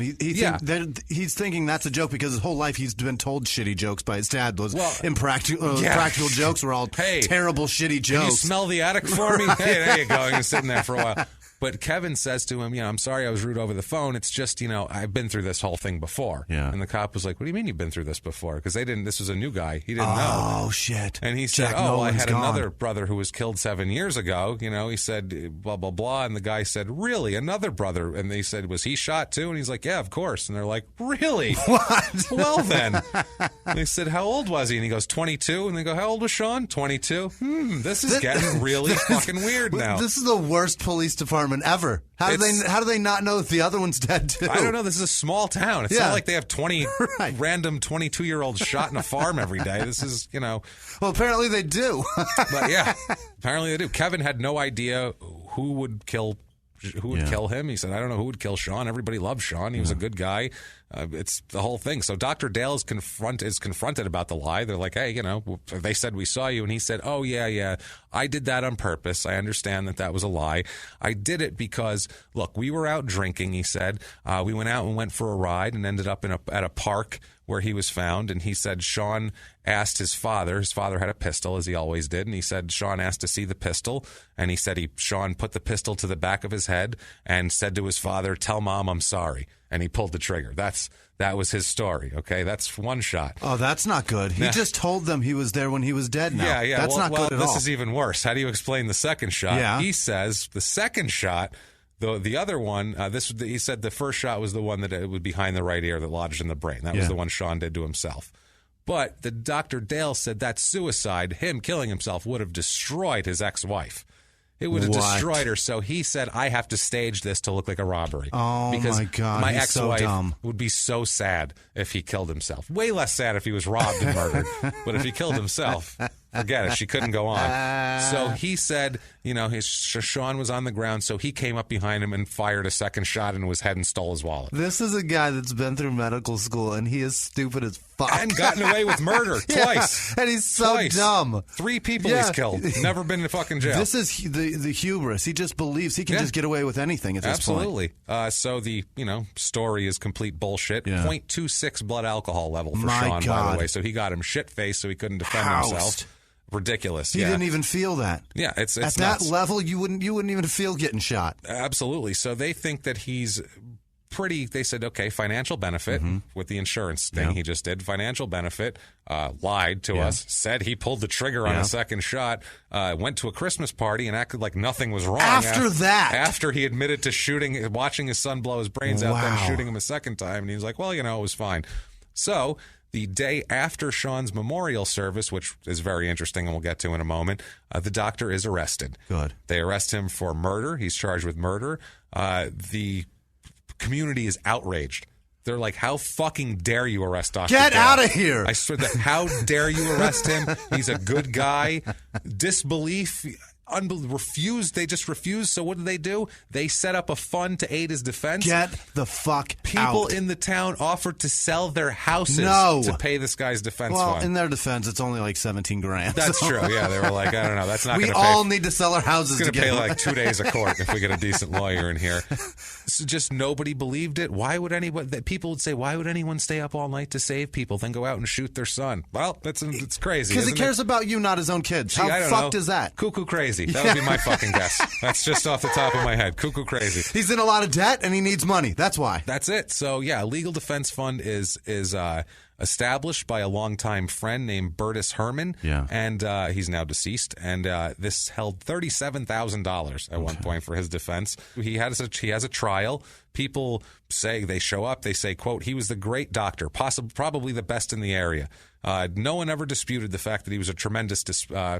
He's thinking that's a joke because his whole life he's been told shitty jokes by his dad. Those practical jokes were all terrible, shitty jokes. Can you smell the attic for me? Hey, there you go. He was sitting there for a while. But Kevin says to him, I'm sorry I was rude over the phone. It's just, I've been through this whole thing before. Yeah. And the cop was like, what do you mean you've been through this before? Because this was a new guy. He didn't know. Oh, shit. And he said, I had another brother who was killed 7 years ago. He said, blah, blah, blah. And the guy said, really? Another brother? And they said, was he shot too? And he's like, yeah, of course. And they're like, really? What? Well, then. And they said, how old was he? And he goes, 22. And they go, how old was Sean? 22. This is getting really fucking weird now. This is the worst police department ever. How do they not know that the other one's dead too? I don't know. This is a small town. It's not like they have 20 random 22-year-olds shot in a farm every day. This is, Well, apparently they do. But yeah, apparently they do. Kevin had no idea who would kill him. He said, I don't know who would kill Sean. Everybody loves Sean. He was a good guy. It's the whole thing. So Dr. Dale is confronted about the lie. They're like, hey, they said we saw you. And he said, oh, yeah, I did that on purpose. I understand that was a lie. I did it because, look, we were out drinking, he said. We went out and went for a ride and ended up at a park where he was found. And he said Sean asked his father had a pistol, as he always did. And he said Sean asked to see the pistol. And he said Sean put the pistol to the back of his head and said to his father, tell Mom I'm sorry. And he pulled the trigger. That was his story, okay? That's one shot. Oh, that's not good. He just told them he was there when he was dead now. Yeah. That's not good at all. This is even worse. How do you explain the second shot? Yeah. He says the second shot, the other one, he said the first shot was the one that it was behind the right ear that lodged in the brain. That was the one Sean did to himself. But the Dr. Dale said that suicide, him killing himself, would have destroyed his ex-wife. It would have destroyed her. So he said, I have to stage this to look like a robbery. Oh, because my God. My He's ex-wife so dumb. would be so sad if he killed himself. Way less sad if he was robbed and murdered. But if he killed himself, forget it. She couldn't go on. So he said, Sean was on the ground, so he came up behind him and fired a second shot into his head and stole his wallet. This is a guy that's been through medical school, and he is stupid as fuck. And gotten away with murder twice. And he's so dumb. 3 people he's killed. Never been to fucking jail. This is the hubris. He just believes he can just get away with anything at this point. Absolutely. So the story is complete bullshit. Yeah. 0.26 blood alcohol level for My Sean, by God. the way. So he got him shit-faced so he couldn't defend himself. Ridiculous. He didn't even feel that. Yeah, it's at nuts. that level. You wouldn't even feel getting shot. Absolutely. So they think that he's they said, okay, financial benefit with the insurance thing he just did. Financial benefit, lied to us, said he pulled the trigger on a second shot, went to a Christmas party and acted like nothing was wrong. After he admitted to watching his son blow his brains out, then shooting him a second time. And he was like, well, it was fine. So the day after Sean's memorial service, which is very interesting and we'll get to in a moment, the doctor is arrested. Good. They arrest him for murder. He's charged with murder. The community is outraged. They're like, how fucking dare you arrest Dr. Get Dale? out of here. I swear that, how dare you arrest him? He's a good guy. Disbelief. refused. They just refused. So what did they do? They set up a fund to aid his defense. Get the fuck People out. in the town offered to sell their houses to pay this guy's defense fund. Well, in their defense, it's only like $17,000. That's true. Yeah, they were like, I don't know. That's not going to pay. We all need to sell our houses. It's going to pay like 2 days of court if we get a decent lawyer in here. So just nobody believed it. Why would anyone? People would say, why would anyone stay up all night to save people, then go out and shoot their son? Well, it's crazy. Because he cares about you, not his own kids. How fucked is that? Cuckoo crazy. That would be my fucking guess. That's just off the top of my head. Cuckoo crazy. He's in a lot of debt and he needs money. That's why. That's it. So yeah, legal defense fund is established by a longtime friend named Bertus Herman. Yeah. And he's now deceased. And this held $37,000 at one point for his defense. He has a trial. People say, they show up, they say, quote, he was the great doctor, probably the best in the area. No one ever disputed the fact that he was a tremendous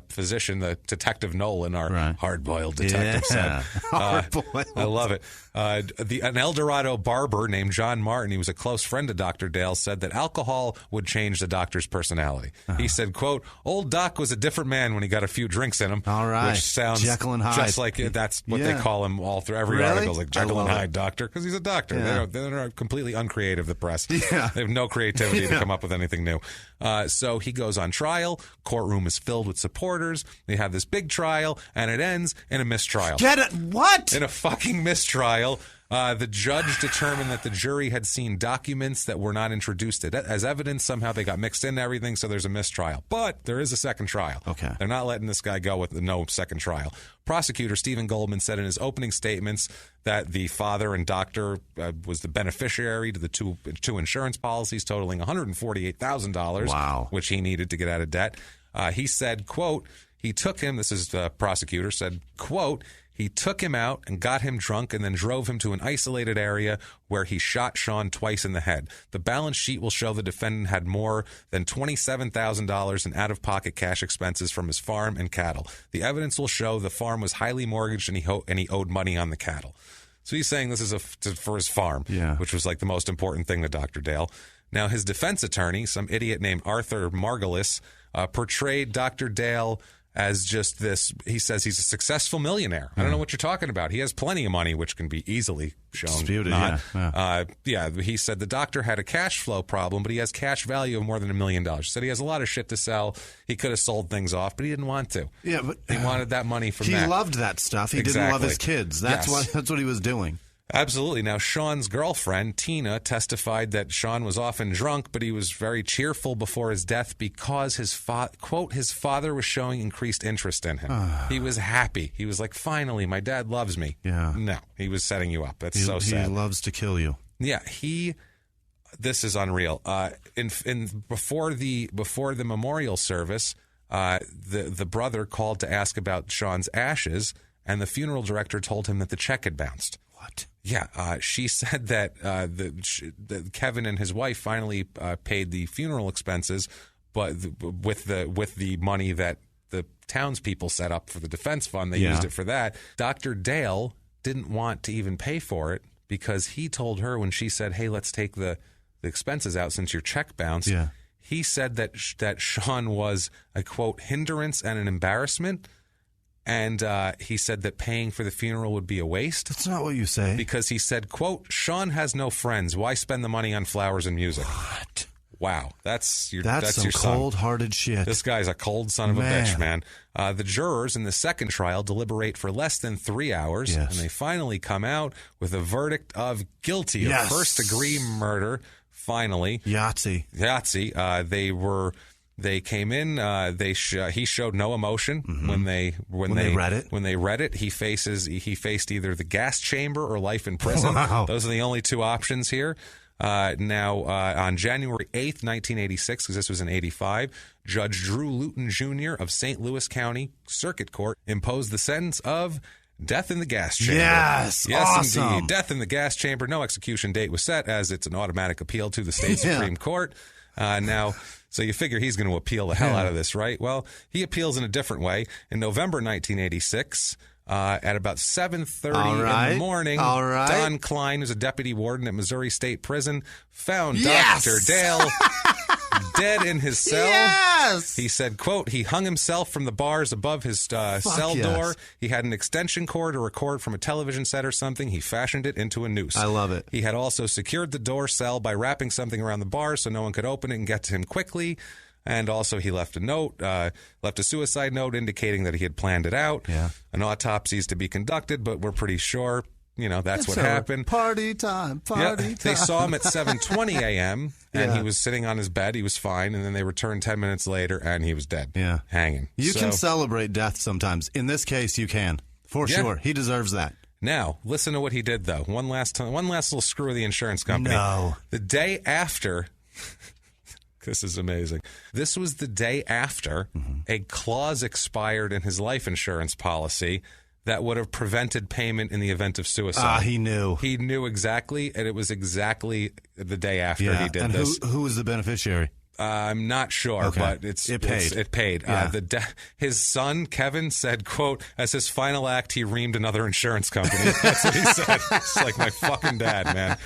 physician. The Detective Nolan, our hard-boiled detective, said. Hard-boiled. I love it. An Eldorado barber named John Martin, he was a close friend of Dr. Dale, said that alcohol would change the doctor's personality. He said, quote, old Doc was a different man when he got a few drinks in him. All right. Which sounds Jekyll and Hyde. just like that's what they call him all through every article, like Jekyll and Hyde doctor, because he's a doctor. Yeah. They're completely uncreative, the press. Yeah. They have no creativity to come up with anything new. So he goes on trial. Courtroom is filled with supporters. They have this big trial, and it ends in a mistrial. Get it? What? In a fucking mistrial. The judge determined that the jury had seen documents that were not introduced as evidence. Somehow they got mixed into everything, so there's a mistrial. But there is a second trial. Okay. They're not letting this guy go with no second trial. Prosecutor Stephen Goldman said in his opening statements that the father and doctor was the beneficiary to the two insurance policies totaling $148,000, wow, which he needed to get out of debt. He said, quote, he took him, this is the prosecutor, said, quote, he took him out and got him drunk and then drove him to an isolated area where he shot Sean twice in the head. The balance sheet will show the defendant had more than $27,000 in out-of-pocket cash expenses from his farm and cattle. The evidence will show the farm was highly mortgaged and he owed money on the cattle. So he's saying this is for his farm, which was like the most important thing to Dr. Dale. Now, his defense attorney, some idiot named Arthur Margulis, portrayed Dr. Dale as just this. He says he's a successful millionaire. I don't know what you're talking about. He has plenty of money, which can be easily shown. Disputed, not. Yeah. He said the doctor had a cash flow problem, but he has cash value of more than $1 million. He said he has a lot of shit to sell. He could have sold things off, but he didn't want to. Yeah, but he wanted that money from that. He loved that stuff. He didn't love his kids. That's what he was doing. Absolutely. Now, Sean's girlfriend, Tina, testified that Sean was often drunk, but he was very cheerful before his death because quote, his father was showing increased interest in him. He was happy. He was like, finally, my dad loves me. Yeah. No, he was setting you up. That's so sad. He loves to kill you. Yeah, this is unreal. Before the memorial service, the brother called to ask about Sean's ashes, and the funeral director told him that the check had bounced. What? Yeah, she said that that Kevin and his wife finally paid the funeral expenses, but with the money that the townspeople set up for the defense fund, they used it for that. Dr. Dale didn't want to even pay for it because he told her when she said, "Hey, let's take the expenses out since your check bounced." Yeah. He said that Sean was a quote hindrance and an embarrassment. And he said that paying for the funeral would be a waste. That's not what you say. Because he said, quote, Sean has no friends. Why spend the money on flowers and music? What? Wow. That's your some cold-hearted shit. This guy's a cold son of a bitch, man. The jurors in the second trial deliberate for less than 3 hours. Yes. And they finally come out with a verdict of guilty of first-degree murder. Finally. Yahtzee. They came in. He showed no emotion when they read it. When they read it, he faced either the gas chamber or life in prison. Wow. Those are the only two options here. Now, on January 8th, 1986, because this was in 85, Judge Drew Luton Jr. of St. Louis County Circuit Court imposed the sentence of death in the gas chamber. Yes, awesome. Indeed. Death in the gas chamber. No execution date was set, as it's an automatic appeal to the state Supreme Court. Now, so you figure he's going to appeal the hell out of this, right? Well, he appeals in a different way. In November 1986, at about 7:30 in the morning, Don Klein, who's a deputy warden at Missouri State Prison, found Dr. Dale dead in his cell. Yes! He said, quote, he hung himself from the bars above his cell door. He had an extension cord or a cord from a television set or something. He fashioned it into a noose. I love it. He had also secured the door cell by wrapping something around the bars so no one could open it and get to him quickly. And also he left a suicide note indicating that he had planned it out. Yeah. An autopsy is to be conducted, but we're pretty sure, that's what happened. Party time, party time. They saw him at 7:20 a.m., and he was sitting on his bed. He was fine, and then they returned 10 minutes later, and he was dead. Yeah. Hanging. You can celebrate death sometimes. In this case, you can. For sure. He deserves that. Now, listen to what he did, though. One last little screw of the insurance company. No. The day after... This is amazing. This was the day after a clause expired in his life insurance policy that would have prevented payment in the event of suicide. He knew. He knew exactly, and it was exactly the day after he did this. Who was the beneficiary? I'm not sure, but it paid. It paid. Yeah. His son, Kevin, said, quote, as his final act, he reamed another insurance company. That's what he said. It's like my fucking dad, man.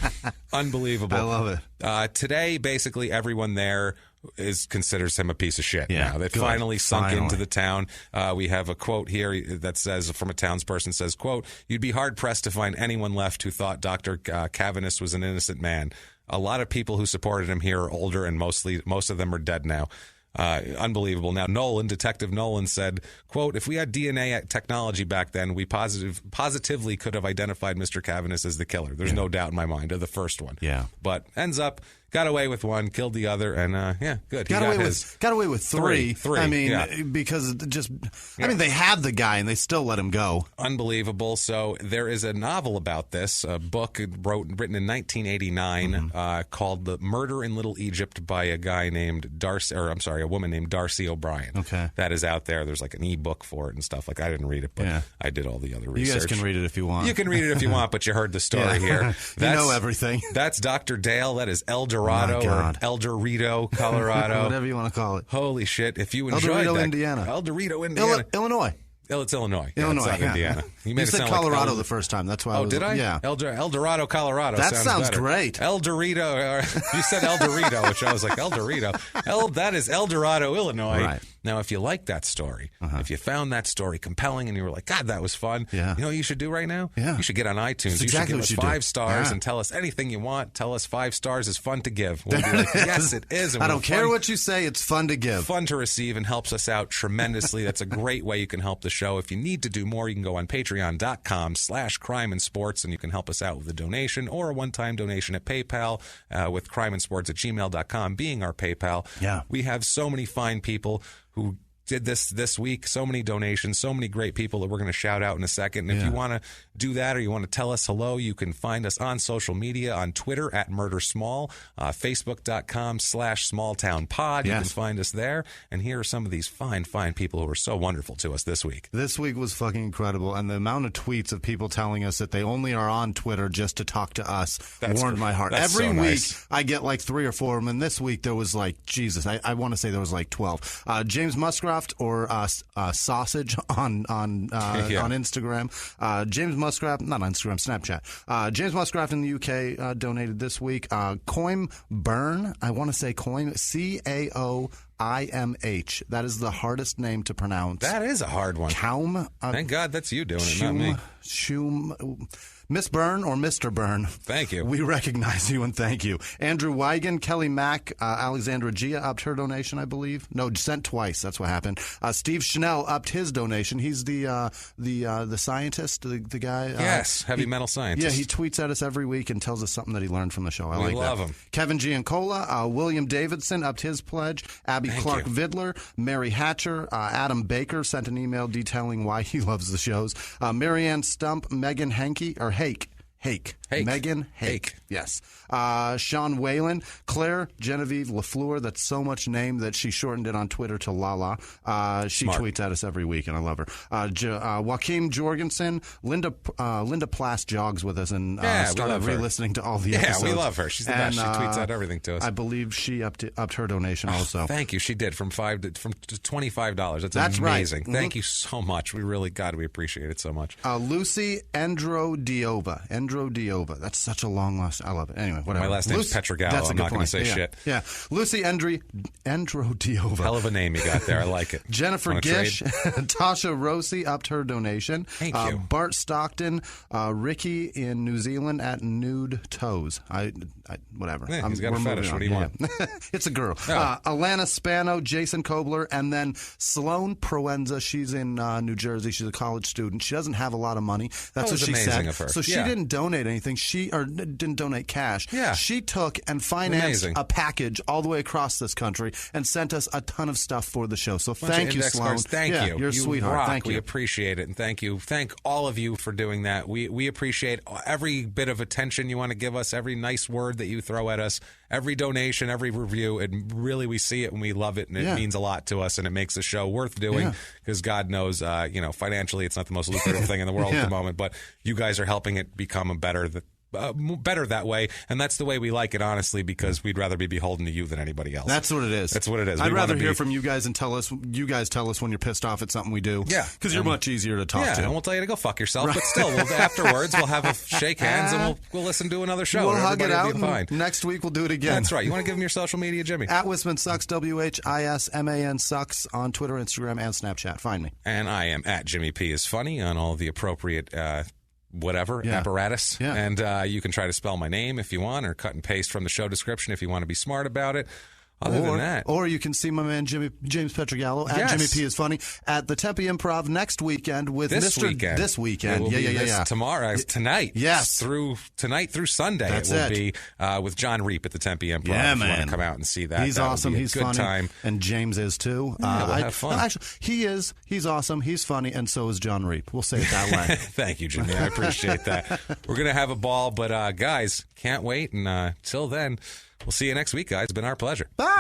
Unbelievable. I love it. Today, basically, everyone there considers him a piece of shit now. They've finally sunk into the town. We have a quote here that says, from a townsperson, says, quote, you'd be hard-pressed to find anyone left who thought Dr. Cavanis was an innocent man. A lot of people who supported him here are older, and most of them are dead now. Unbelievable. Now, Detective Nolan said, quote, if we had DNA technology back then, we positively could have identified Mr. Cavanis as the killer. There's no doubt in my mind of the first one. Yeah. But ends up, got away with one, killed the other, and good. Got away with three. Three. I mean, because they had the guy and they still let him go. Unbelievable. So there is a novel about this, a book written in 1989 called "The Murder in Little Egypt" by a woman named Darcy O'Brien. Okay, that is out there. There's like an ebook for it and stuff. Like I didn't read it, but I did all the other research. You guys can read it if you want. You can read it if you want, but you heard the story here. You know everything. That's Dr. Dale. That is Eldorado or Eldorado, Colorado. Whatever you want to call it. Holy shit. If you enjoyed Eldorado, that. Indiana. Eldorado, Indiana. Illinois. It's Illinois. Illinois, it's not Indiana. You said Colorado the first time. That's why. Oh, did I? Yeah. Eldorado, Colorado. That sounds better. Great. Eldorado. You said El Dorito, which I was like, El Dorito. That is Eldorado, Illinois. Right. Now, if you like that story, if you found that story compelling and you were like, God, that was fun, you know what you should do right now? Yeah. You should get on iTunes. That's exactly you should give us 5 stars and tell us anything you want. Tell us 5 stars is fun to give. We'll be like, yes, it is. And I don't care what you say. It's fun to give. Fun to receive and helps us out tremendously. That's a great way you can help the show. If you need to do more, you can go on patreon.com/crimeinsports and you can help us out with a donation or a one-time donation at PayPal with crimeinsports@gmail.com being our PayPal. Yeah. We have so many fine people who did this week, so many donations, so many great people that we're going to shout out in a second. And if you want to do that or you want to tell us hello, you can find us on social media, on Twitter @MurderSmall, Facebook.com/SmallTownPod. You can find us there. And here are some of these fine people who were so wonderful to us this week. This week was fucking incredible. And the amount of tweets of people telling us that they only are on Twitter just to talk to us warmed my heart. Every week I get like 3 or 4 of them. And this week there was like, Jesus, I want to say there was like 12. James Muscroft or Sausage on Instagram. James Muscroft, not on Instagram, Snapchat. James Muscroft in the UK donated this week. Coim Byrne, I want to say Coim, CAOIMH. That is the hardest name to pronounce. That is a hard one. Kaum. Thank God that's you doing it, not me. Miss Byrne or Mr. Byrne. Thank you. We recognize you and thank you. Andrew Wigan, Kelly Mack, Alexandra Gia upped her donation, I believe. No, sent twice. That's what happened. Steve Schnell upped his donation. He's the scientist, the guy. Yes, heavy metal scientist. Yeah, he tweets at us every week and tells us something that he learned from the show. I love him. Kevin Giancola, William Davidson upped his pledge. Abby Clark Vidler, Mary Hatcher, Adam Baker sent an email detailing why he loves the shows. Marianne Stump, Megan Hankey, or Hake. Megan Hake. Yes. Sean Whalen, Claire Genevieve LaFleur. That's so much name that she shortened it on Twitter to Lala. She tweets at us every week, and I love her. Joaquin Jorgensen, Linda Plass jogs with us and started re-listening to all the episodes. Yeah, we love her. She's the best. She tweets out everything to us. I believe she upped her donation also. Thank you. She did from $25. That's amazing. Right. Thank you so much. We really we appreciate it so much. Lucy Androdiova. Androdiova. That's such a long last. I love it. Anyway, whatever. My last name's Pietragallo. I'm not going to say shit. Yeah. Lucy Androdiova. Hell of a name you got there. I like it. Jennifer Gish, Tasha Rossi upped her donation. Thank you. Bart Stockton, Ricky in New Zealand at Nude Toes. Whatever. Yeah, he's got a fetish. What do you want? It's a girl. Oh. Alana Spano, Jason Kobler, and then Sloan Proenza. She's in New Jersey. She's a college student. She doesn't have a lot of money. That's what she said. Of her. So she didn't donate anything. She didn't donate cash. Yeah. She took and financed a package all the way across this country and sent us a ton of stuff for the show. So thank you, Sloan. Thank you. You're a sweetheart. Rock. Thank you. We appreciate it, and thank you. Thank all of you for doing that. We appreciate every bit of attention you want to give us, every nice word that you throw at us, every donation, every review. And really, we see it and we love it, and it means a lot to us, and it makes the show worth doing because God knows, financially, it's not the most lucrative thing in the world at the moment, but you guys are helping it become a better that way, and that's the way we like it, honestly, because we'd rather be beholden to you than anybody else. That's what it is. That's what it is. I'd rather hear from you guys and you guys tell us when you're pissed off at something we do. Yeah. Because you're much easier to talk to. And we'll tell you to go fuck yourself, but still, afterwards, we'll have a shake hands and we'll listen to another show. We'll hug it out, and next week we'll do it again. That's right. You want to give them your social media, Jimmy? At Whisman Sucks, WHISMAN Sucks on Twitter, Instagram, and Snapchat. Find me. And I am at Jimmy P is Funny on all the appropriate apparatus. Yeah. And you can try to spell my name if you want, or cut and paste from the show description if you want to be smart about it. Other than that. Or you can see my man James Pietragallo at Jimmy P is Funny at the Tempe Improv next weekend with this weekend. This weekend. Yeah. Tonight. Yes. Through Sunday. That's it will be with John Reap at the Tempe Improv. Yeah, if you man. want to come out and see that. He's awesome. He's good funny. Time. And James is too. Yeah, we'll have fun. Actually, he is. He's awesome. He's funny. And so is John Reap. We'll say it that way. Thank you, Jimmy. I appreciate that. We're going to have a ball, but guys, can't wait. And till then, we'll see you next week, guys. It's been our pleasure. Bye.